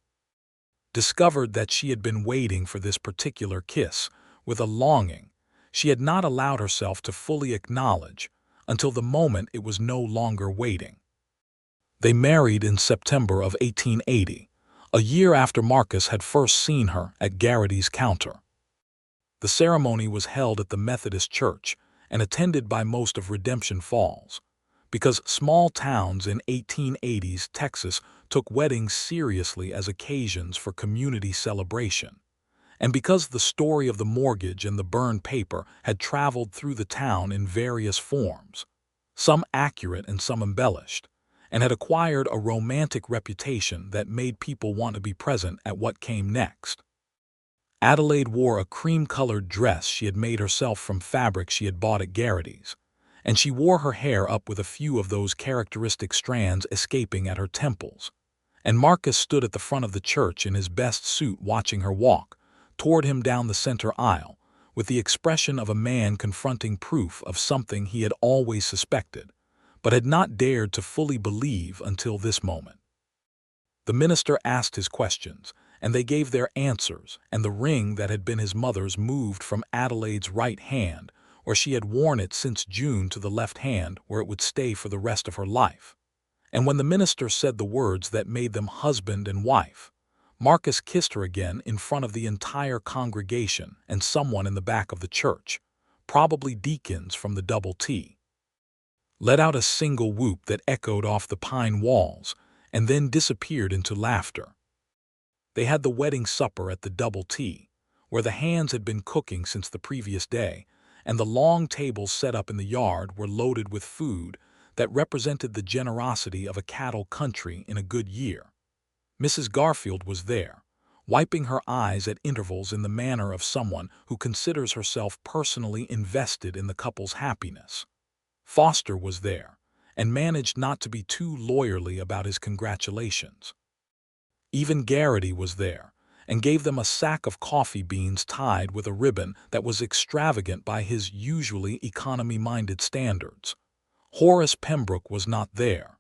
discovered that she had been waiting for this particular kiss with a longing she had not allowed herself to fully acknowledge until the moment it was no longer waiting. They married in September of 1880, a year after Marcus had first seen her at Garrity's counter. The ceremony was held at the Methodist Church and attended by most of Redemption Falls, because small towns in 1880s Texas took weddings seriously as occasions for community celebration, And because the story of the mortgage and the burned paper had traveled through the town in various forms, some accurate and some embellished, and had acquired a romantic reputation that made people want to be present at what came next. Adelaide wore a cream-colored dress she had made herself from fabric she had bought at Garrity's, and she wore her hair up with a few of those characteristic strands escaping at her temples. And Marcus stood at the front of the church in his best suit watching her walk toward him down the center aisle, with the expression of a man confronting proof of something he had always suspected, but had not dared to fully believe until this moment. The minister asked his questions, and they gave their answers, and the ring that had been his mother's moved from Adelaide's right hand, where she had worn it since June, to the left hand, where it would stay for the rest of her life. And when the minister said the words that made them husband and wife, Marcus kissed her again in front of the entire congregation and someone in the back of the church, probably deacons from the Double T, let out a single whoop that echoed off the pine walls and then disappeared into laughter. They had the wedding supper at the Double T, where the hands had been cooking since the previous day, and the long tables set up in the yard were loaded with food that represented the generosity of a cattle country in a good year. Mrs. Garfield was there, wiping her eyes at intervals in the manner of someone who considers herself personally invested in the couple's happiness. Foster was there, and managed not to be too lawyerly about his congratulations. Even Garrity was there, and gave them a sack of coffee beans tied with a ribbon that was extravagant by his usually economy-minded standards. Horace Pembroke was not there.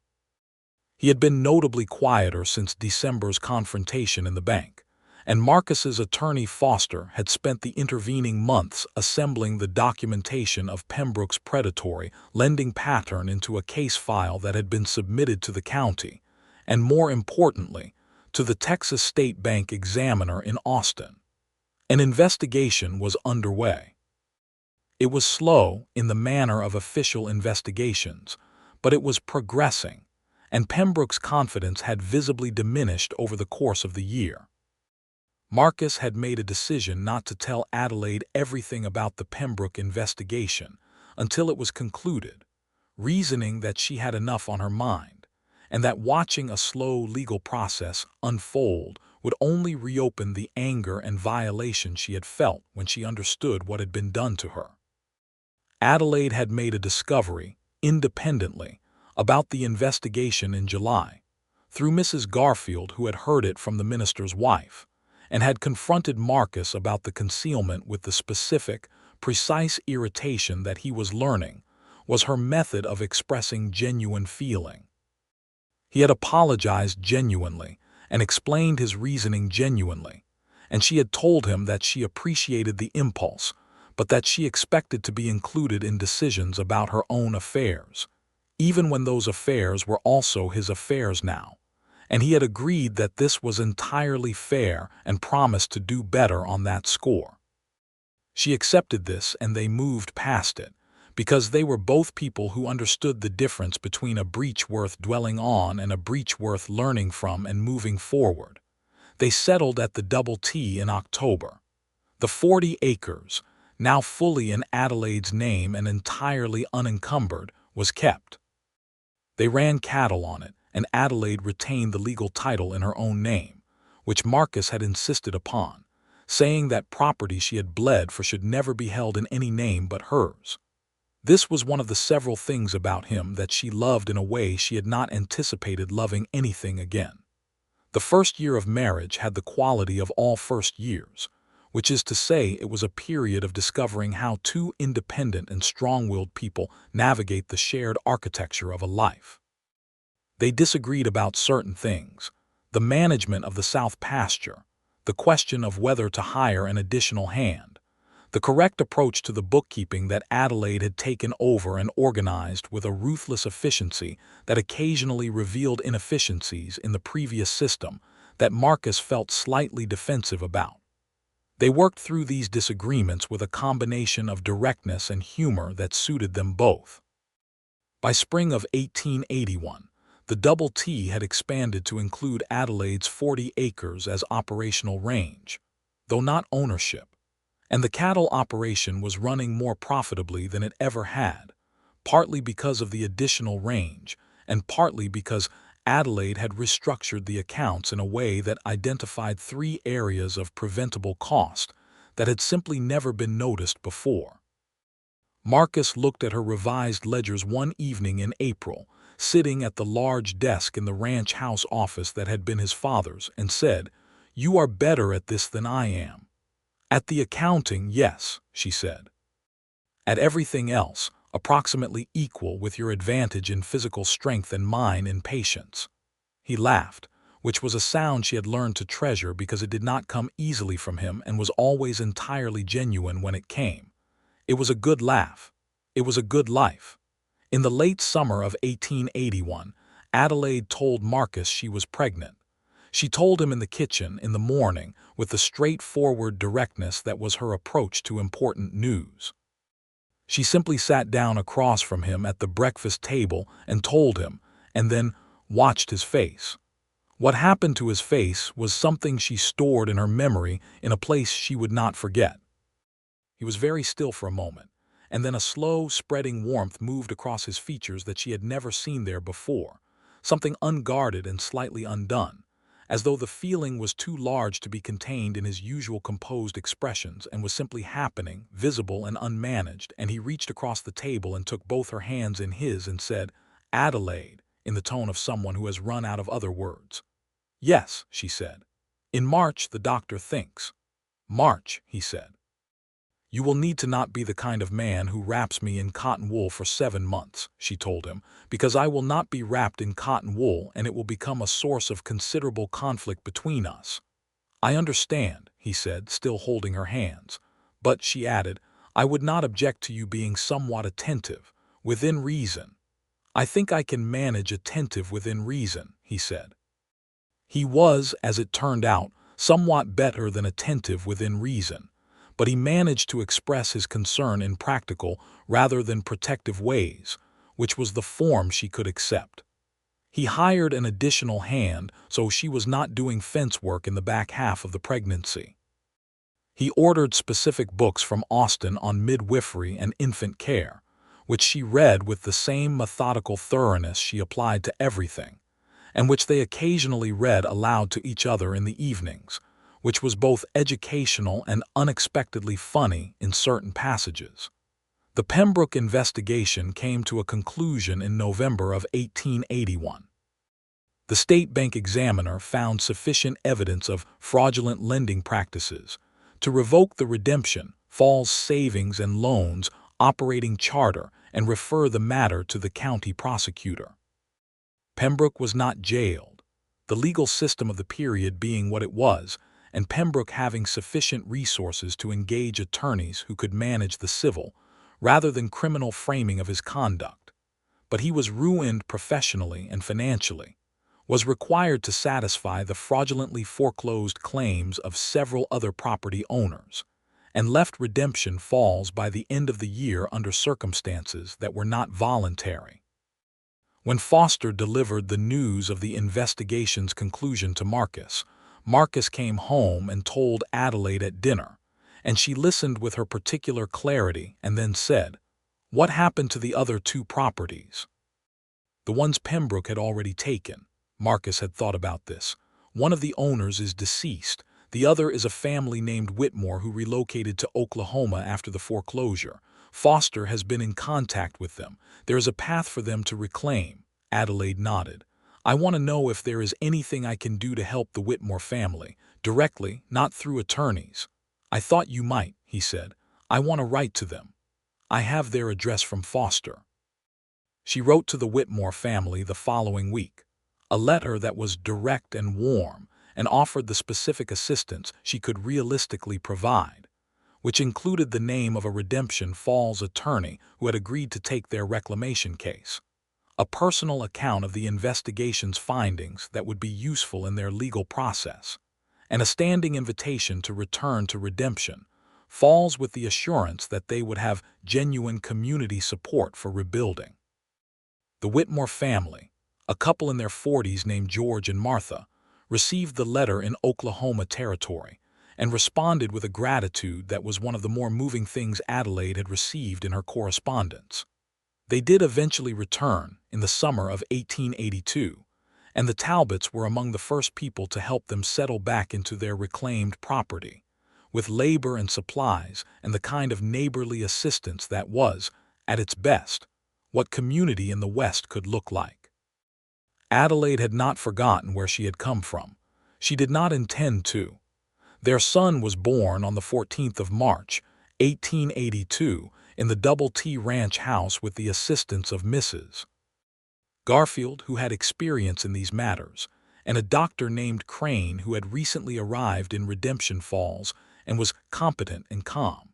He had been notably quieter since December's confrontation in the bank, and Marcus's attorney Foster had spent the intervening months assembling the documentation of Pembroke's predatory lending pattern into a case file that had been submitted to the county, and more importantly, to the Texas State Bank Examiner in Austin. An investigation was underway. It was slow in the manner of official investigations, but it was progressing, and Pembroke's confidence had visibly diminished over the course of the year. Marcus had made a decision not to tell Adelaide everything about the Pembroke investigation until it was concluded, reasoning that she had enough on her mind, and that watching a slow legal process unfold would only reopen the anger and violation she had felt when she understood what had been done to her. Adelaide had made a discovery, independently, about the investigation in July, through Mrs. Garfield, who had heard it from the minister's wife, and had confronted Marcus about the concealment with the specific, precise irritation that he was learning was her method of expressing genuine feeling. He had apologized genuinely and explained his reasoning genuinely, and she had told him that she appreciated the impulse, but that she expected to be included in decisions about her own affairs, even when those affairs were also his affairs now, and he had agreed that this was entirely fair and promised to do better on that score. She accepted this, and they moved past it, because they were both people who understood the difference between a breach worth dwelling on and a breach worth learning from and moving forward. They settled at the Double T in October. The 40 acres, now fully in Adelaide's name and entirely unencumbered, was kept. They ran cattle on it, and Adelaide retained the legal title in her own name, which Marcus had insisted upon, saying that property she had bled for should never be held in any name but hers. This was one of the several things about him that she loved in a way she had not anticipated loving anything again. The first year of marriage had the quality of all first years, which is to say it was a period of discovering how two independent and strong-willed people navigate the shared architecture of a life. They disagreed about certain things: the management of the south pasture, the question of whether to hire an additional hand, the correct approach to the bookkeeping that Adelaide had taken over and organized with a ruthless efficiency that occasionally revealed inefficiencies in the previous system that Marcus felt slightly defensive about. They worked through these disagreements with a combination of directness and humor that suited them both. By spring of 1881, the Double T had expanded to include Adelaide's 40 acres as operational range. though not ownership. And the cattle operation was running more profitably than it ever had, partly because of the additional range, and partly because Adelaide had restructured the accounts in a way that identified 3 areas of preventable cost that had simply never been noticed before. Marcus looked at her revised ledgers one evening in April, sitting at the large desk in the ranch house office that had been his father's, and said, "You are better at this than I am." "At the accounting, yes," she said. "At everything else, approximately equal with your advantage in physical strength and mine in patience." He laughed, which was a sound she had learned to treasure because it did not come easily from him and was always entirely genuine when it came. It was a good laugh. It was a good life. In the late summer of 1881, Adelaide told Marcus she was pregnant. She told him in the kitchen in the morning with the straightforward directness that was her approach to important news. She simply sat down across from him at the breakfast table and told him, and then watched his face. What happened to his face was something she stored in her memory in a place she would not forget. He was very still for a moment, and then a slow, spreading warmth moved across his features that she had never seen there before, something unguarded and slightly undone, as though the feeling was too large to be contained in his usual composed expressions and was simply happening, visible and unmanaged, and he reached across the table and took both her hands in his and said, "Adelaide," in the tone of someone who has run out of other words. "Yes," she said. "In March, the doctor thinks." "March," he said. "You will need to not be the kind of man who wraps me in cotton wool for 7 months," she told him, "because I will not be wrapped in cotton wool and it will become a source of considerable conflict between us." "I understand," he said, still holding her hands. "But," she added, "I would not object to you being somewhat attentive, within reason." "I think I can manage attentive within reason," he said. He was, as it turned out, somewhat better than attentive within reason, but he managed to express his concern in practical rather than protective ways, which was the form she could accept. He hired an additional hand so she was not doing fence work in the back half of the pregnancy. He ordered specific books from Austin on midwifery and infant care, which she read with the same methodical thoroughness she applied to everything, and which they occasionally read aloud to each other in the evenings, which was both educational and unexpectedly funny in certain passages. The Pembroke investigation came to a conclusion in November of 1881. The State Bank examiner found sufficient evidence of fraudulent lending practices to revoke the redemption, Falls Savings and Loans operating charter and refer the matter to the county prosecutor. Pembroke was not jailed, the legal system of the period being what it was, and Pembroke having sufficient resources to engage attorneys who could manage the civil, rather than criminal framing of his conduct. But he was ruined professionally and financially, was required to satisfy the fraudulently foreclosed claims of several other property owners, and left Redemption Falls by the end of the year under circumstances that were not voluntary. When Foster delivered the news of the investigation's conclusion to Marcus, Marcus came home and told Adelaide at dinner, and she listened with her particular clarity and then said, "What happened to the other 2 properties?" "The ones Pembroke had already taken." Marcus had thought about this. "One of the owners is deceased. The other is a family named Whitmore who relocated to Oklahoma after the foreclosure. Foster has been in contact with them. There is a path for them to reclaim." Adelaide nodded. "I want to know if there is anything I can do to help the Whitmore family, directly, not through attorneys." "I thought you might," he said. "I want to write to them. I have their address from Foster." She wrote to the Whitmore family the following week, a letter that was direct and warm, and offered the specific assistance she could realistically provide, which included the name of a Redemption Falls attorney who had agreed to take their reclamation case, a personal account of the investigation's findings that would be useful in their legal process, and a standing invitation to return to Redemption Falls with the assurance that they would have genuine community support for rebuilding. The Whitmore family, a couple in their 40s named George and Martha, received the letter in Oklahoma Territory, and responded with a gratitude that was one of the more moving things Adelaide had received in her correspondence. They did eventually return in the summer of 1882, and the Talbots were among the first people to help them settle back into their reclaimed property, with labor and supplies and the kind of neighborly assistance that was, at its best, what community in the West could look like. Adelaide had not forgotten where she had come from. She did not intend to. Their son was born on the 14th of March, 1882, in the Double T Ranch house with the assistance of Mrs. Garfield, who had experience in these matters, and a doctor named Crane who had recently arrived in Redemption Falls and was competent and calm.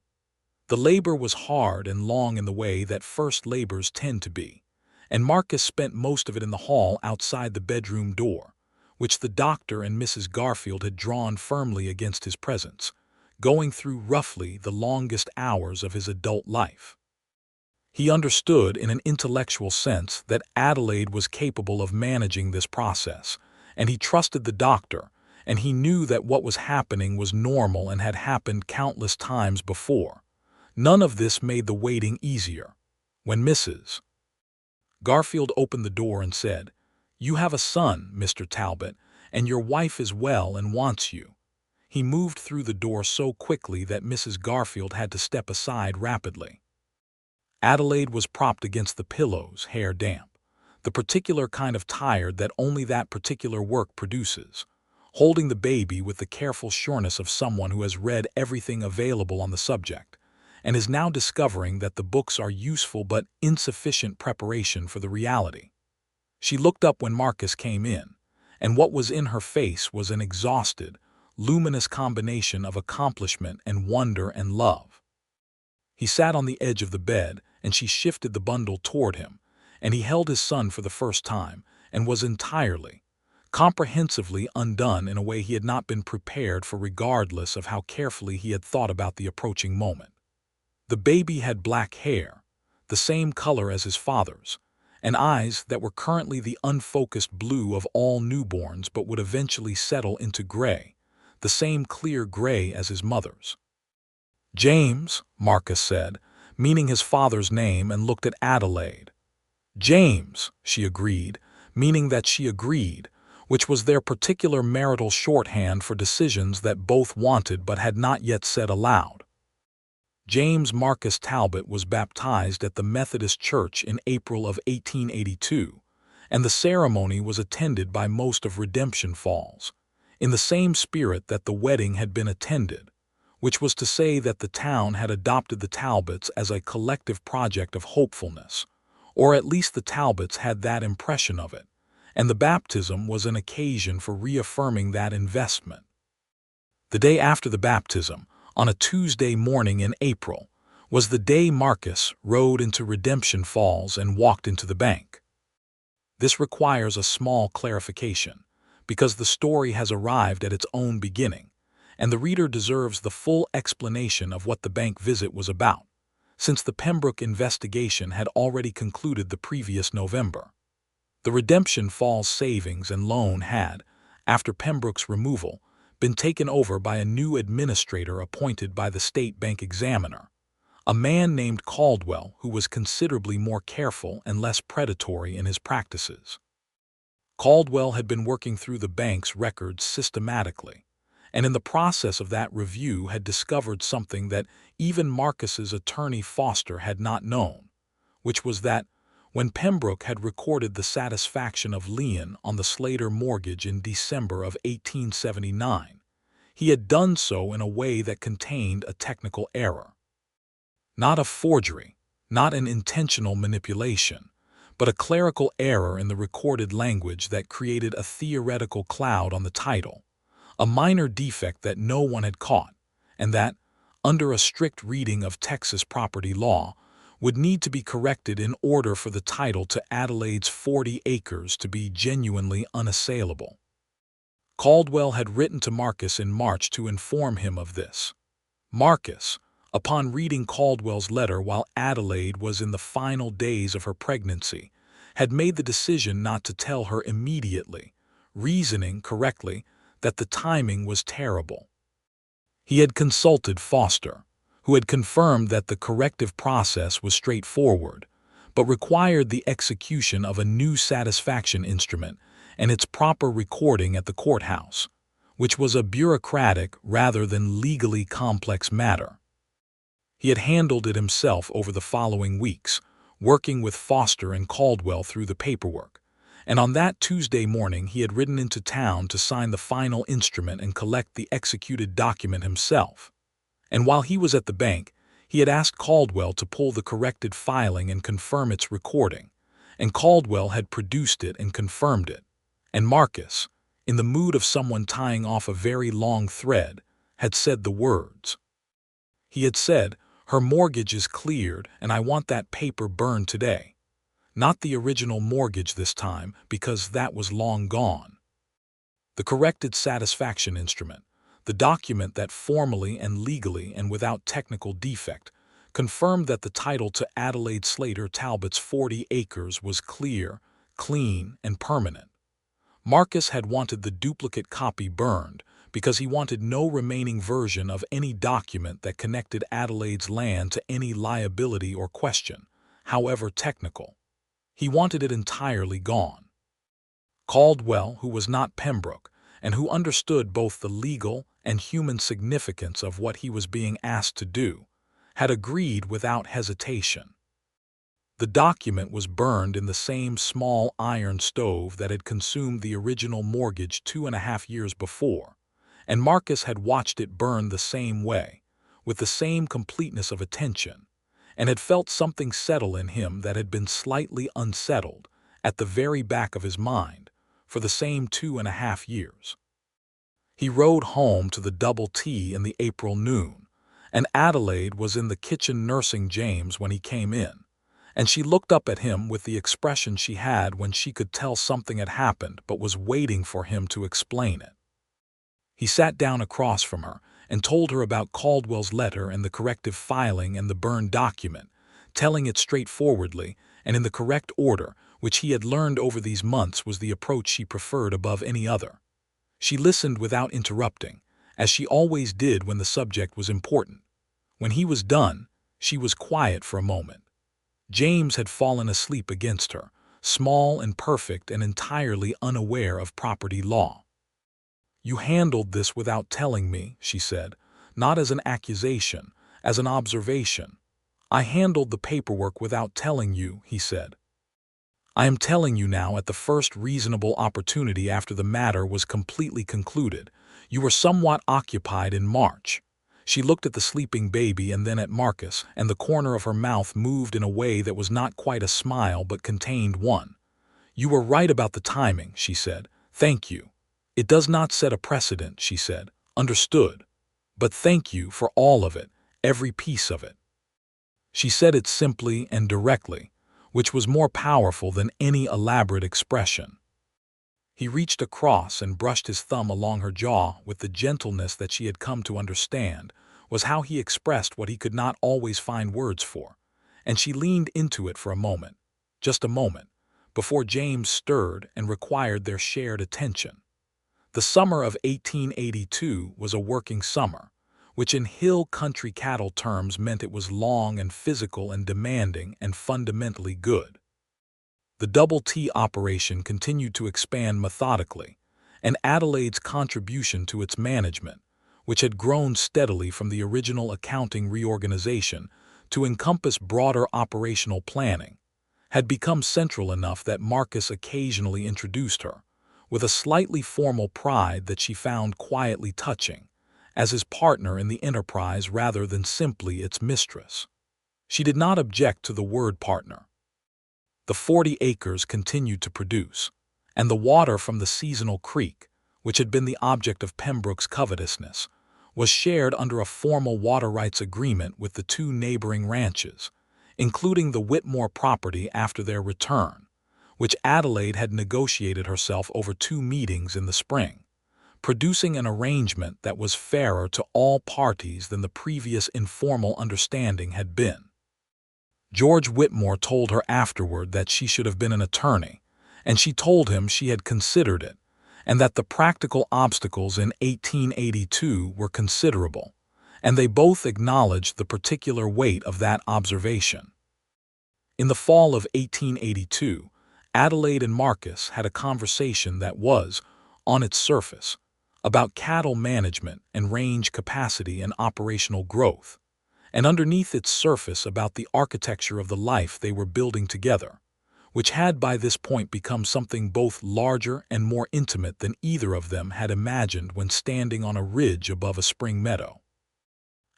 The labor was hard and long in the way that first labors tend to be, and Marcus spent most of it in the hall outside the bedroom door, which the doctor and Mrs. Garfield had drawn firmly against his presence, going through roughly the longest hours of his adult life. He understood in an intellectual sense that Adelaide was capable of managing this process, and he trusted the doctor, and he knew that what was happening was normal and had happened countless times before. None of this made the waiting easier. When Mrs. Garfield opened the door and said, "You have a son, Mr. Talbot, and your wife is well and wants you." He moved through the door so quickly that Mrs. Garfield had to step aside rapidly. Adelaide was propped against the pillows, hair damp, the particular kind of tired that only that particular work produces, holding the baby with the careful sureness of someone who has read everything available on the subject, and is now discovering that the books are useful but insufficient preparation for the reality. She looked up when Marcus came in, and what was in her face was an exhausted, luminous combination of accomplishment and wonder and love. He sat on the edge of the bed, and she shifted the bundle toward him, and he held his son for the first time, and was entirely, comprehensively undone in a way he had not been prepared for regardless of how carefully he had thought about the approaching moment. The baby had black hair, the same color as his father's, and eyes that were currently the unfocused blue of all newborns but would eventually settle into gray, the same clear gray as his mother's. "James," Marcus said, meaning his father's name, and looked at Adelaide. "James," she agreed, meaning that she agreed, which was their particular marital shorthand for decisions that both wanted but had not yet said aloud. James Marcus Talbot was baptized at the Methodist Church in April of 1882, and the ceremony was attended by most of Redemption Falls, in the same spirit that the wedding had been attended, which was to say that the town had adopted the Talbots as a collective project of hopefulness, or at least the Talbots had that impression of it, and the baptism was an occasion for reaffirming that investment. The day after the baptism, on a Tuesday morning in April, was the day Marcus rode into Redemption Falls and walked into the bank. This requires a small clarification, because the story has arrived at its own beginning, and the reader deserves the full explanation of what the bank visit was about, since the Pembroke investigation had already concluded the previous November. The Redemption Falls savings and loan had, after Pembroke's removal, been taken over by a new administrator appointed by the state bank examiner, a man named Caldwell who was considerably more careful and less predatory in his practices. Caldwell had been working through the bank's records systematically, and in the process of that review had discovered something that even Marcus's attorney Foster had not known, which was that when Pembroke had recorded the satisfaction of lien on the Slater mortgage in December of 1879, he had done so in a way that contained a technical error. Not a forgery, not an intentional manipulation, but a clerical error in the recorded language that created a theoretical cloud on the title, a minor defect that no one had caught, and that, under a strict reading of Texas property law, would need to be corrected in order for the title to Adelaide's 40 acres to be genuinely unassailable. Caldwell had written to Marcus in March to inform him of this. Marcus, upon reading Caldwell's letter while Adelaide was in the final days of her pregnancy, had made the decision not to tell her immediately, reasoning correctly that the timing was terrible. He had consulted Foster, who had confirmed that the corrective process was straightforward, but required the execution of a new satisfaction instrument and its proper recording at the courthouse, which was a bureaucratic rather than legally complex matter. He had handled it himself over the following weeks, working with Foster and Caldwell through the paperwork, and on that Tuesday morning he had ridden into town to sign the final instrument and collect the executed document himself. And while he was at the bank, he had asked Caldwell to pull the corrected filing and confirm its recording, and Caldwell had produced it and confirmed it. And Marcus, in the mood of someone tying off a very long thread, had said the words. He had said, "Her mortgage is cleared and I want that paper burned today." Not the original mortgage this time, because that was long gone. The corrected satisfaction instrument, the document that formally and legally and without technical defect confirmed that the title to Adelaide Slater Talbot's 40 acres was clear, clean, and permanent. Marcus had wanted the duplicate copy burned because he wanted no remaining version of any document that connected Adelaide's land to any liability or question, however technical. He wanted it entirely gone. Caldwell, who was not Pembroke, and who understood both the legal and human significance of what he was being asked to do, had agreed without hesitation. The document was burned in the same small iron stove that had consumed the original mortgage 2.5 years before, and Marcus had watched it burn the same way, with the same completeness of attention, and had felt something settle in him that had been slightly unsettled at the very back of his mind for the same 2.5 years. He rode home to the Double T in the April noon, and Adelaide was in the kitchen nursing James when he came in, and she looked up at him with the expression she had when she could tell something had happened but was waiting for him to explain it. He sat down across from her and told her about Caldwell's letter and the corrective filing and the burned document, telling it straightforwardly and in the correct order, which he had learned over these months was the approach she preferred above any other. She listened without interrupting, as she always did when the subject was important. When he was done, she was quiet for a moment. James had fallen asleep against her, small and perfect and entirely unaware of property law. "You handled this without telling me," she said, "not as an accusation, as an observation." "I handled the paperwork without telling you," he said. "I am telling you now at the first reasonable opportunity after the matter was completely concluded. You were somewhat occupied in March." She looked at the sleeping baby and then at Marcus, and the corner of her mouth moved in a way that was not quite a smile but contained one. "You were right about the timing," she said. "Thank you. It does not set a precedent," she said. "Understood. But thank you for all of it, every piece of it." She said it simply and directly, which was more powerful than any elaborate expression. He reached across and brushed his thumb along her jaw with the gentleness that she had come to understand was how he expressed what he could not always find words for, and she leaned into it for a moment, just a moment, before James stirred and required their shared attention. The summer of 1882 was a working summer, which in hill country cattle terms meant it was long and physical and demanding and fundamentally good. The Double T operation continued to expand methodically, and Adelaide's contribution to its management, which had grown steadily from the original accounting reorganization to encompass broader operational planning, had become central enough that Marcus occasionally introduced her, with a slightly formal pride that she found quietly touching, as his partner in the enterprise rather than simply its mistress. She did not object to the word partner. The 40 acres continued to produce, and the water from the seasonal creek, which had been the object of Pembroke's covetousness, was shared under a formal water rights agreement with the 2 neighboring ranches, including the Whitmore property after their return, which Adelaide had negotiated herself over 2 meetings in the spring, producing an arrangement that was fairer to all parties than the previous informal understanding had been. George Whitmore told her afterward that she should have been an attorney, and she told him she had considered it, and that the practical obstacles in 1882 were considerable, and they both acknowledged the particular weight of that observation. In the fall of 1882, Adelaide and Marcus had a conversation that was, on its surface, about cattle management and range capacity and operational growth, and underneath its surface about the architecture of the life they were building together, which had by this point become something both larger and more intimate than either of them had imagined when standing on a ridge above a spring meadow.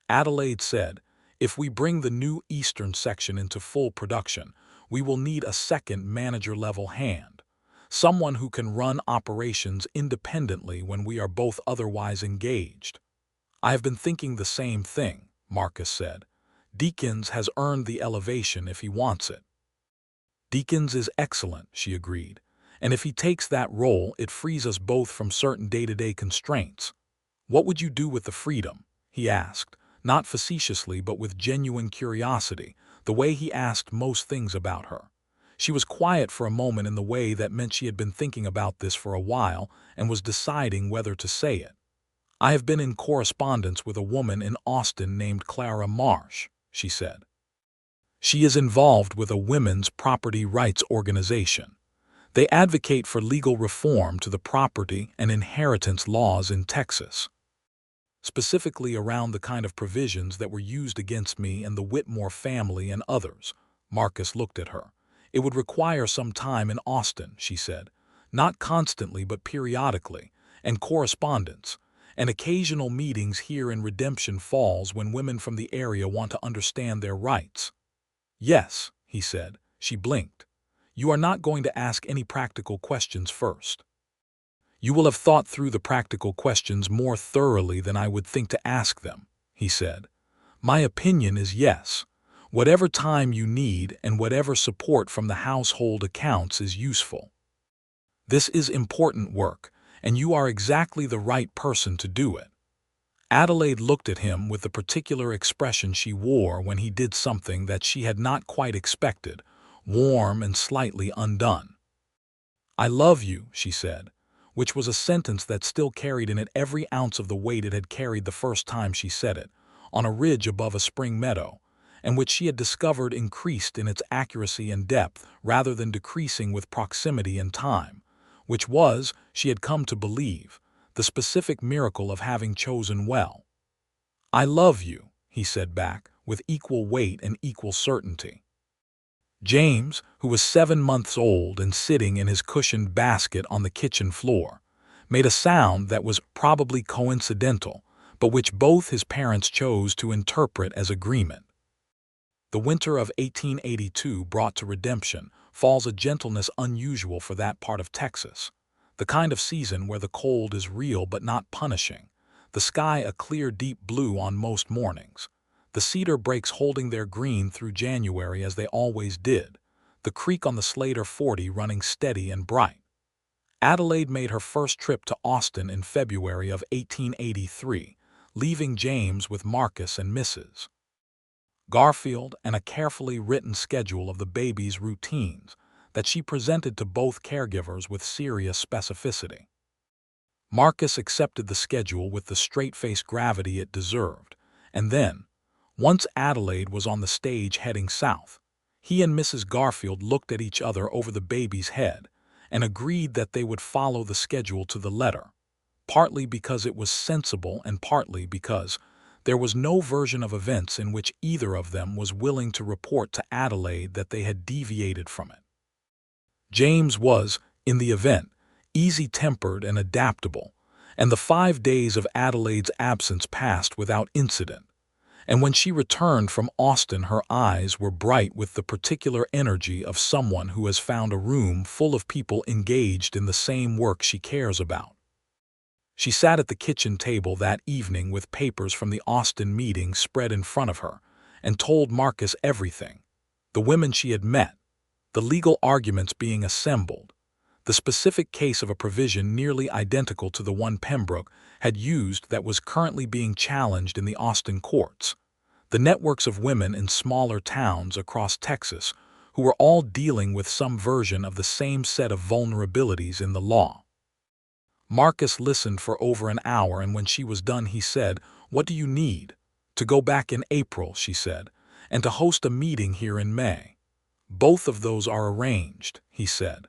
Adelaide said, "If we bring the new eastern section into full production, we will need a second manager-level hand, someone who can run operations independently when we are both otherwise engaged." "I have been thinking the same thing," Marcus said. "Deakins has earned the elevation if he wants it." "Deakins is excellent," she agreed, "and if he takes that role, it frees us both from certain day-to-day constraints." "What would you do with the freedom?" he asked, not facetiously but with genuine curiosity, the way he asked most things about her. She was quiet for a moment in the way that meant she had been thinking about this for a while and was deciding whether to say it. "I have been in correspondence with a woman in Austin named Clara Marsh," she said. "She is involved with a women's property rights organization. They advocate for legal reform to the property and inheritance laws in Texas, specifically around the kind of provisions that were used against me and the Whitmore family and others." Marcus looked at her. "It would require some time in Austin," she said, "not constantly but periodically, and correspondence, and occasional meetings here in Redemption Falls when women from the area want to understand their rights." "Yes," he said. She blinked. "You are not going to ask any practical questions first?" "You will have thought through the practical questions more thoroughly than I would think to ask them," he said. "My opinion is yes. Whatever time you need and whatever support from the household accounts is useful. This is important work, and you are exactly the right person to do it." Adelaide looked at him with the particular expression she wore when he did something that she had not quite expected, warm and slightly undone. "I love you," she said, which was a sentence that still carried in it every ounce of the weight it had carried the first time she said it, on a ridge above a spring meadow, and which she had discovered increased in its accuracy and depth rather than decreasing with proximity and time, which was, she had come to believe, the specific miracle of having chosen well. "I love you," he said back, with equal weight and equal certainty. James, who was 7 months old and sitting in his cushioned basket on the kitchen floor, made a sound that was probably coincidental, but which both his parents chose to interpret as agreement. The winter of 1882 brought to Redemption Falls a gentleness unusual for that part of Texas, the kind of season where the cold is real but not punishing, the sky a clear deep blue on most mornings, the cedar brakes holding their green through January as they always did, the creek on the Slater 40 running steady and bright. Adelaide made her first trip to Austin in February of 1883, leaving James with Marcus and Mrs. Garfield and a carefully written schedule of the baby's routines that she presented to both caregivers with serious specificity. Marcus accepted the schedule with the straight-faced gravity it deserved, and then, once Adelaide was on the stage heading south, he and Mrs. Garfield looked at each other over the baby's head and agreed that they would follow the schedule to the letter, partly because it was sensible and partly because there was no version of events in which either of them was willing to report to Adelaide that they had deviated from it. James was, in the event, easy-tempered and adaptable, and the 5 days of Adelaide's absence passed without incident, and when she returned from Austin her eyes were bright with the particular energy of someone who has found a room full of people engaged in the same work she cares about. She sat at the kitchen table that evening with papers from the Austin meeting spread in front of her, and told Marcus everything: the women she had met, the legal arguments being assembled, the specific case of a provision nearly identical to the one Pembroke had used that was currently being challenged in the Austin courts, the networks of women in smaller towns across Texas who were all dealing with some version of the same set of vulnerabilities in the law. Marcus listened for over an hour, and when she was done he said, "What do you need?" to go back in April, she said, and to host a meeting here in May. Both of those are arranged, he said.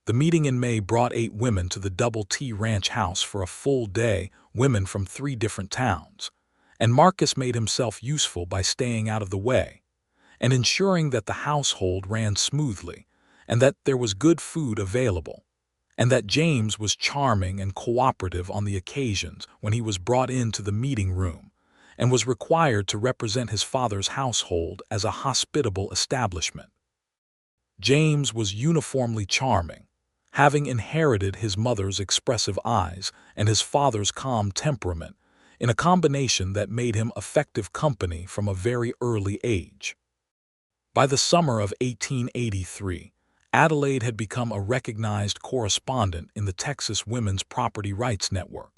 The meeting in May brought 8 women to the Double T Ranch house for a full day, women from 3 different towns, and Marcus made himself useful by staying out of the way and ensuring that the household ran smoothly and that there was good food available, and that James was charming and cooperative on the occasions when he was brought into the meeting room and was required to represent his father's household as a hospitable establishment. James was uniformly charming, having inherited his mother's expressive eyes and his father's calm temperament in a combination that made him effective company from a very early age. By the summer of 1883, Adelaide had become a recognized correspondent in the Texas Women's Property Rights Network,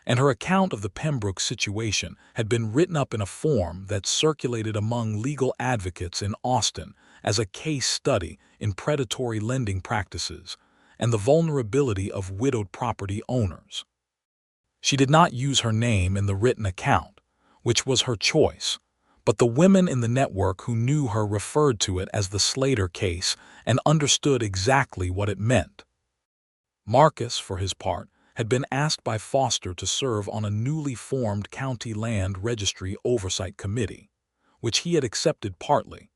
and her account of the Pembroke situation had been written up in a form that circulated among legal advocates in Austin as a case study in predatory lending practices and the vulnerability of widowed property owners. She did not use her name in the written account, which was her choice, but the women in the network who knew her referred to it as the Slater case and understood exactly what it meant. Marcus, for his part, had been asked by Foster to serve on a newly formed county land registry oversight committee, which he had accepted partly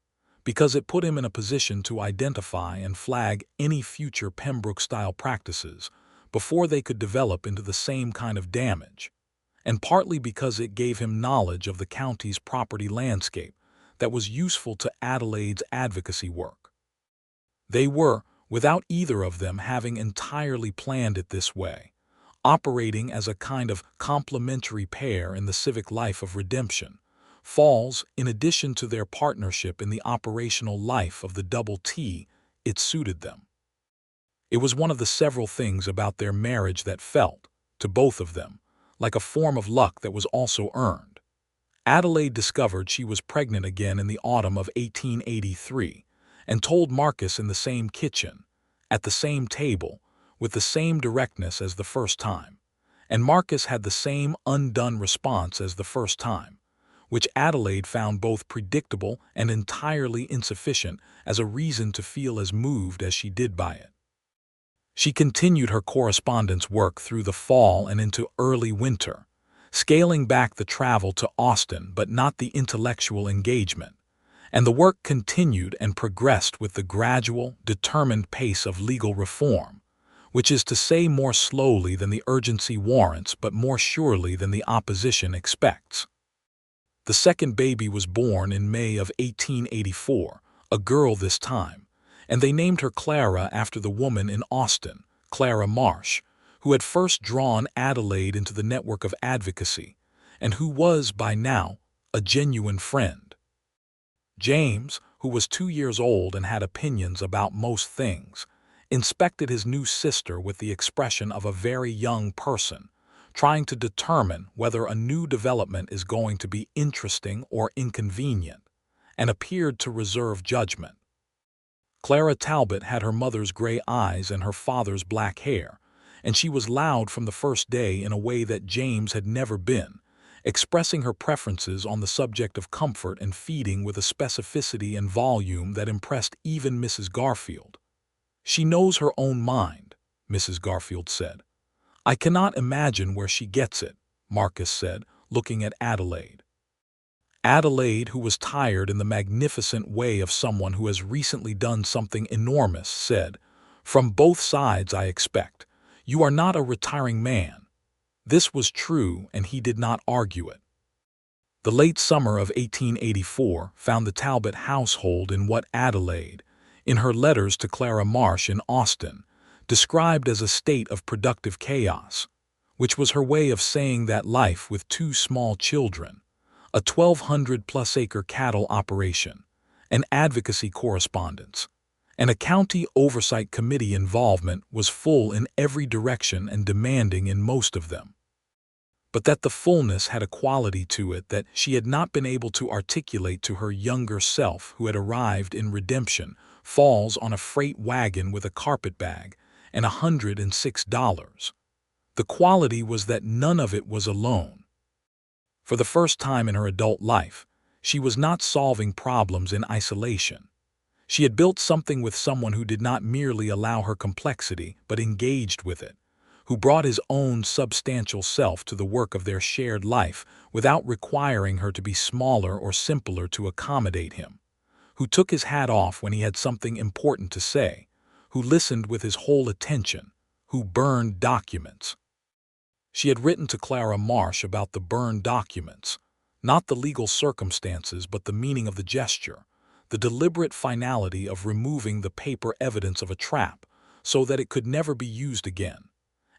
because it put him in a position to identify and flag any future Pembroke-style practices before they could develop into the same kind of damage, and partly because it gave him knowledge of the county's property landscape that was useful to Adelaide's advocacy work. They were, without either of them having entirely planned it this way, operating as a kind of complementary pair in the civic life of redemption. Falls, in addition to their partnership in the operational life of the Double T, it suited them. It was one of the several things about their marriage that felt, to both of them, like a form of luck that was also earned. Adelaide discovered she was pregnant again in the autumn of 1883 and told Marcus in the same kitchen, at the same table, with the same directness as the first time, and Marcus had the same undone response as the first time, which Adelaide found both predictable and entirely insufficient as a reason to feel as moved as she did by it. She continued her correspondence work through the fall and into early winter, scaling back the travel to Austin but not the intellectual engagement, and the work continued and progressed with the gradual, determined pace of legal reform, which is to say more slowly than the urgency warrants but more surely than the opposition expects. The second baby was born in May of 1884, a girl this time, and they named her Clara after the woman in Austin, Clara Marsh, who had first drawn Adelaide into the network of advocacy, and who was, by now, a genuine friend. James, who was 2 years old and had opinions about most things, inspected his new sister with the expression of a very young person, trying to determine whether a new development is going to be interesting or inconvenient, and appeared to reserve judgment. Clara Talbot had her mother's gray eyes and her father's black hair, and she was loud from the first day in a way that James had never been, expressing her preferences on the subject of comfort and feeding with a specificity and volume that impressed even Mrs. Garfield. "She knows her own mind," Mrs. Garfield said. "I cannot imagine where she gets it," Marcus said, looking at Adelaide. Adelaide, who was tired in the magnificent way of someone who has recently done something enormous, said, "From both sides, I expect. You are not a retiring man." This was true, and he did not argue it. The late summer of 1884 found the Talbot household in what Adelaide, in her letters to Clara Marsh in Austin, described as a state of productive chaos, which was her way of saying that life with 2 small children, a 1,200-plus acre cattle operation, an advocacy correspondence, and a county oversight committee involvement was full in every direction and demanding in most of them. But that the fullness had a quality to it that she had not been able to articulate to her younger self, who had arrived in Redemption Falls on a freight wagon with a carpetbag and $106. The quality was that none of it was alone. For the first time in her adult life, she was not solving problems in isolation. She had built something with someone who did not merely allow her complexity but engaged with it, who brought his own substantial self to the work of their shared life without requiring her to be smaller or simpler to accommodate him, who took his hat off when he had something important to say, who listened with his whole attention, who burned documents. She had written to Clara Marsh about the burned documents, not the legal circumstances but the meaning of the gesture, the deliberate finality of removing the paper evidence of a trap so that it could never be used again.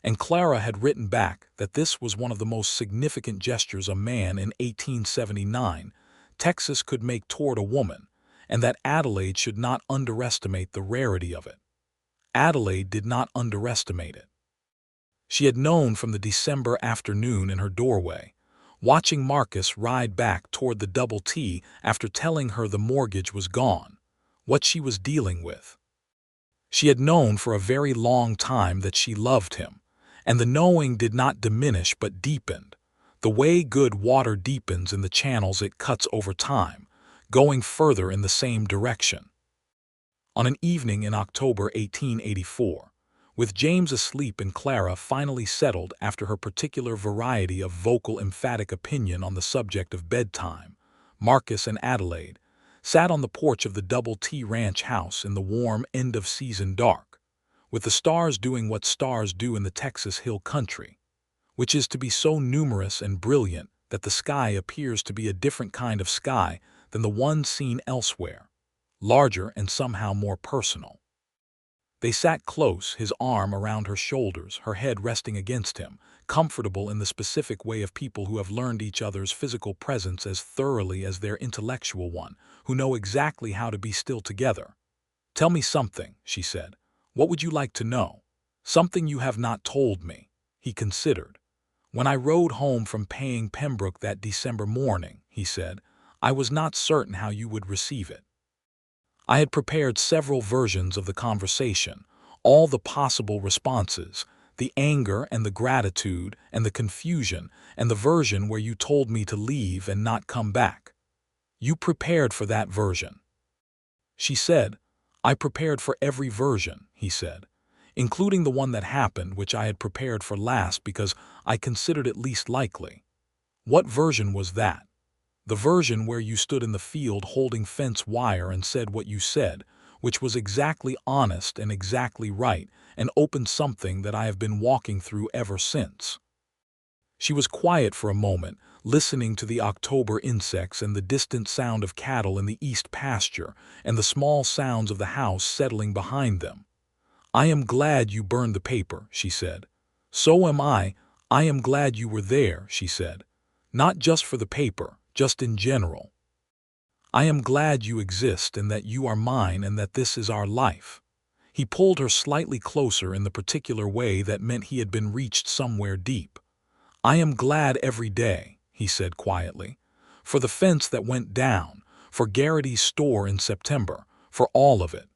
And Clara had written back that this was one of the most significant gestures a man in 1879 Texas could make toward a woman, and that Adelaide should not underestimate the rarity of it. Adelaide did not underestimate it. She had known from the December afternoon in her doorway, watching Marcus ride back toward the double T after telling her the mortgage was gone, what she was dealing with. She had known for a very long time that she loved him, and the knowing did not diminish but deepened, the way good water deepens in the channels it cuts over time, going further in the same direction. On an evening in October 1884, with James asleep and Clara finally settled after her particular variety of vocal emphatic opinion on the subject of bedtime, Marcus and Adelaide sat on the porch of the Double T Ranch house in the warm end-of-season dark, with the stars doing what stars do in the Texas hill country, which is to be so numerous and brilliant that the sky appears to be a different kind of sky than the one seen elsewhere, larger and somehow more personal. They sat close, his arm around her shoulders, her head resting against him, comfortable in the specific way of people who have learned each other's physical presence as thoroughly as their intellectual one, who know exactly how to be still together. "Tell me something," she said. "What would you like to know? Something you have not told me." He considered. "When I rode home from paying Pembroke that December morning," he said, "I was not certain how you would receive it. I had prepared several versions of the conversation, all the possible responses, the anger and the gratitude and the confusion, and the version where you told me to leave and not come back. You prepared for that version." She said, "I prepared for every version," he said, "including the one that happened, which I had prepared for last because I considered it least likely." "What version was that?" "The version where you stood in the field holding fence wire and said what you said, which was exactly honest and exactly right, and opened something that I have been walking through ever since." She was quiet for a moment, listening to the October insects and the distant sound of cattle in the east pasture and the small sounds of the house settling behind them. "I am glad you burned the paper," she said. "So am I. I am glad you were there," she said. "Not just for the paper, just in general. I am glad you exist and that you are mine and that this is our life." He pulled her slightly closer in the particular way that meant he had been reached somewhere deep. "I am glad every day," he said quietly, "for the fence that went down, for Garrity's store in September, for all of it."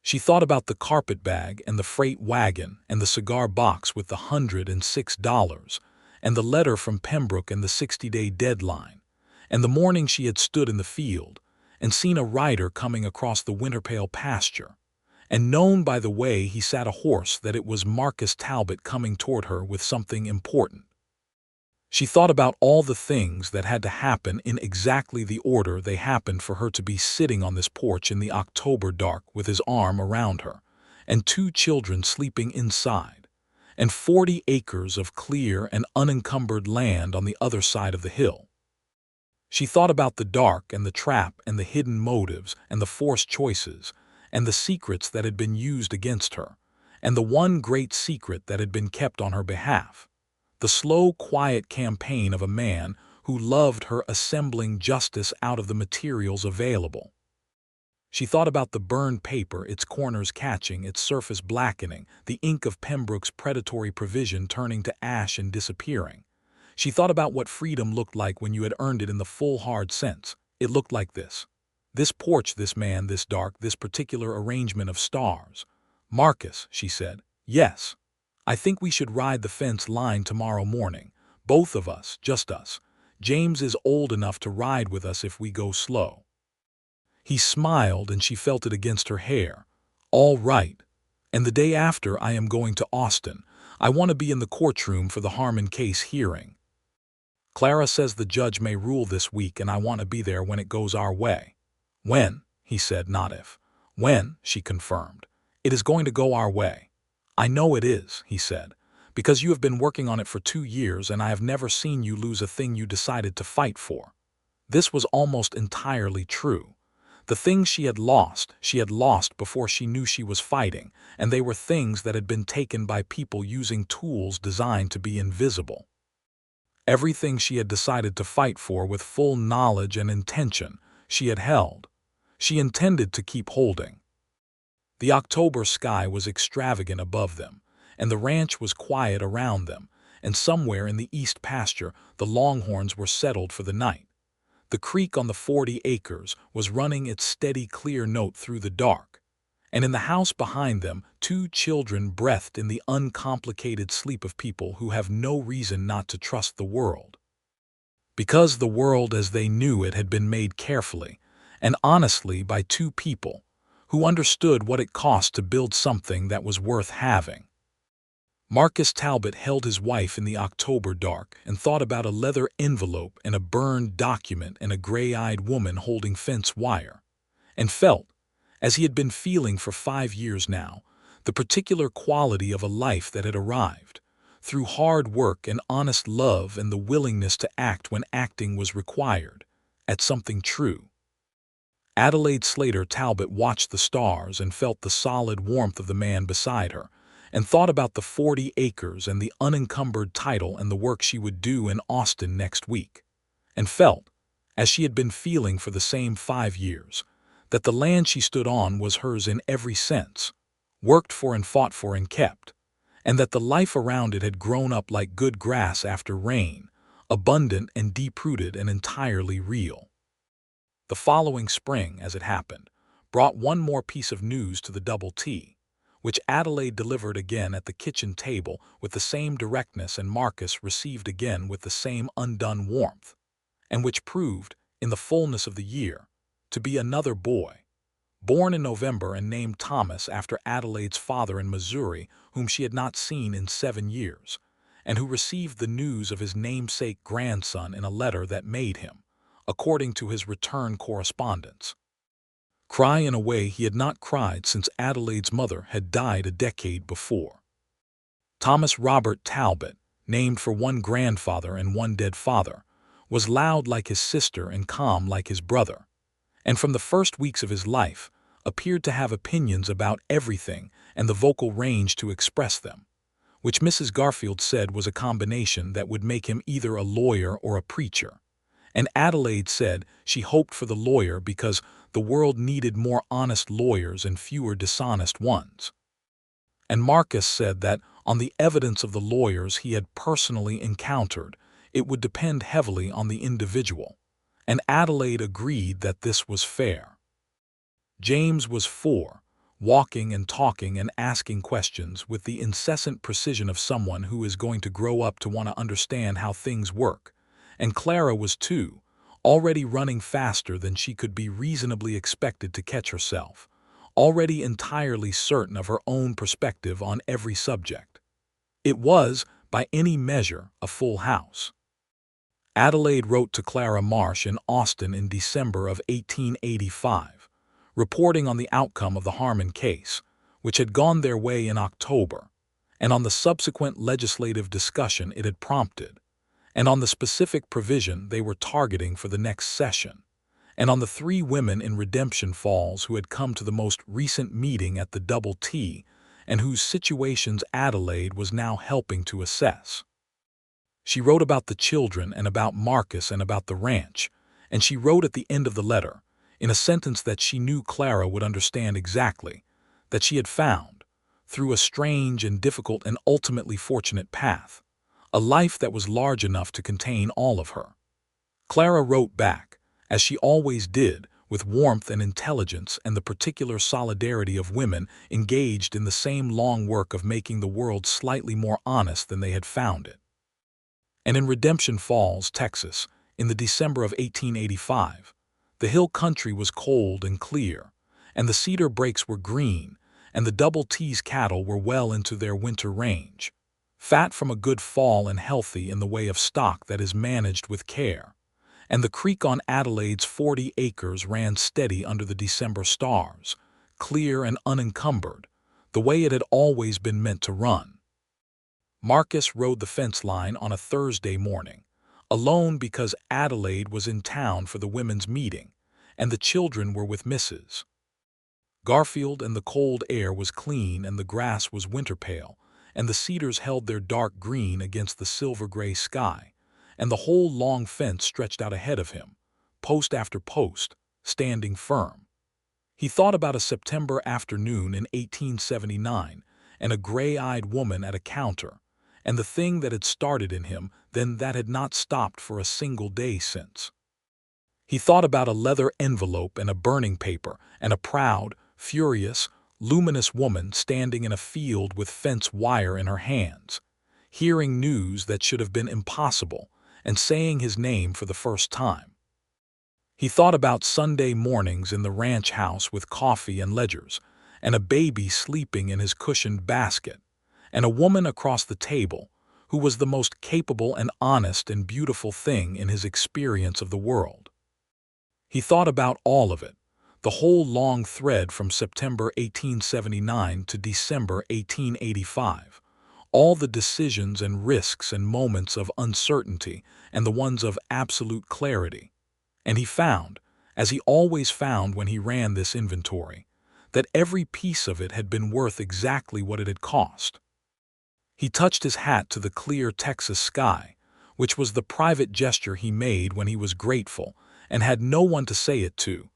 She thought about the carpet bag and the freight wagon and the cigar box with the $106, and the letter from Pembroke and the 60-day deadline, and the morning she had stood in the field and seen a rider coming across the Winterpale pasture, and known by the way he sat a horse that it was Marcus Talbot coming toward her with something important. She thought about all the things that had to happen in exactly the order they happened for her to be sitting on this porch in the October dark with his arm around her, and 2 children sleeping inside, and 40 acres of clear and unencumbered land on the other side of the hill. She thought about the dark and the trap and the hidden motives and the forced choices and the secrets that had been used against her, and the one great secret that had been kept on her behalf. The slow, quiet campaign of a man who loved her assembling justice out of the materials available. She thought about the burned paper, its corners catching, its surface blackening, the ink of Pembroke's predatory provision turning to ash and disappearing. She thought about what freedom looked like when you had earned it in the full hard sense. It looked like this. This porch, this man, this dark, this particular arrangement of stars. "Marcus," she said, "yes. I think we should ride the fence line tomorrow morning, both of us, just us. James is old enough to ride with us if we go slow." He smiled and she felt it against her hair. "All right. And the day after I am going to Austin. I want to be in the courtroom for the Harmon case hearing. Clara says the judge may rule this week and I want to be there when it goes our way." "When?" he said, not if. "When," she confirmed. "It is going to go our way." "I know it is," he said, "because you have been working on it for 2 years and I have never seen you lose a thing you decided to fight for." This was almost entirely true. The things she had lost before she knew she was fighting, and they were things that had been taken by people using tools designed to be invisible. Everything she had decided to fight for with full knowledge and intention, she had held. She intended to keep holding. The October sky was extravagant above them, and the ranch was quiet around them, and somewhere in the east pasture the longhorns were settled for the night. The creek on the 40 acres was running its steady clear note through the dark, and in the house behind them 2 children breathed in the uncomplicated sleep of people who have no reason not to trust the world. Because the world as they knew it had been made carefully and honestly by 2 people who understood what it cost to build something that was worth having. Marcus Talbot held his wife in the October dark and thought about a leather envelope and a burned document and a gray-eyed woman holding fence wire, and felt, as he had been feeling for 5 years now, the particular quality of a life that had arrived, through hard work and honest love and the willingness to act when acting was required, at something true. Adelaide Slater Talbot watched the stars and felt the solid warmth of the man beside her, and thought about the 40 acres and the unencumbered title and the work she would do in Austin next week, and felt, as she had been feeling for the same 5 years, that the land she stood on was hers in every sense, worked for and fought for and kept, and that the life around it had grown up like good grass after rain, abundant and deep-rooted and entirely real. The following spring, as it happened, brought one more piece of news to the Double T, which Adelaide delivered again at the kitchen table with the same directness and Marcus received again with the same undone warmth, and which proved, in the fullness of the year, to be another boy, born in November and named Thomas after Adelaide's father in Missouri, whom she had not seen in 7 years, and who received the news of his namesake grandson in a letter that made him, according to his return correspondence, cry in a way he had not cried since Adelaide's mother had died a decade before. Thomas Robert Talbot, named for one grandfather and one dead father, was loud like his sister and calm like his brother, and from the first weeks of his life appeared to have opinions about everything and the vocal range to express them, which Mrs. Garfield said was a combination that would make him either a lawyer or a preacher. And Adelaide said she hoped for the lawyer because the world needed more honest lawyers and fewer dishonest ones. And Marcus said that, on the evidence of the lawyers he had personally encountered, it would depend heavily on the individual, and Adelaide agreed that this was fair. James was 4, walking and talking and asking questions with the incessant precision of someone who is going to grow up to want to understand how things work, and Clara was 2, already running faster than she could be reasonably expected to catch herself, already entirely certain of her own perspective on every subject. It was, by any measure, a full house. Adelaide wrote to Clara Marsh in Austin in December of 1885, reporting on the outcome of the Harmon case, which had gone their way in October, and on the subsequent legislative discussion it had prompted, and on the specific provision they were targeting for the next session, and on the 3 women in Redemption Falls who had come to the most recent meeting at the Double T and whose situations Adelaide was now helping to assess. She wrote about the children and about Marcus and about the ranch, and she wrote at the end of the letter, in a sentence that she knew Clara would understand exactly, that she had found, through a strange and difficult and ultimately fortunate path, a life that was large enough to contain all of her. Clara wrote back, as she always did, with warmth and intelligence and the particular solidarity of women engaged in the same long work of making the world slightly more honest than they had found it. And in Redemption Falls, Texas, In the December of 1885, the hill country was cold and clear, and the cedar brakes were green, and the double T's cattle were well into their winter range, fat from a good fall and healthy in the way of stock that is managed with care. And the creek on Adelaide's 40 acres ran steady under the December stars, clear and unencumbered, the way it had always been meant to run. Marcus rode the fence line on a Thursday morning, alone because Adelaide was in town for the women's meeting, and the children were with Mrs. Garfield, and the cold air was clean and the grass was winter pale, and the cedars held their dark green against the silver-gray sky, and the whole long fence stretched out ahead of him, post after post, standing firm. He thought about a September afternoon in 1879 and a gray-eyed woman at a counter, and the thing that had started in him then that had not stopped for a single day since. He thought about a leather envelope and a burning paper and a proud, furious, luminous woman standing in a field with fence wire in her hands, hearing news that should have been impossible and saying his name for the first time. He thought about Sunday mornings in the ranch house with coffee and ledgers, and a baby sleeping in his cushioned basket, and a woman across the table who was the most capable and honest and beautiful thing in his experience of the world. He thought about all of it, the whole long thread from September 1879 to December 1885, all the decisions and risks and moments of uncertainty and the ones of absolute clarity. And he found, as he always found when he ran this inventory, that every piece of it had been worth exactly what it had cost. He touched his hat to the clear Texas sky, which was the private gesture he made when he was grateful and had no one to say it to,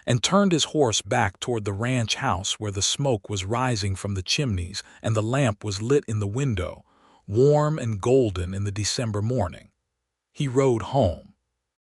and turned his horse back toward the ranch house where the smoke was rising from the chimneys and the lamp was lit in the window, warm and golden in the December morning. He rode home.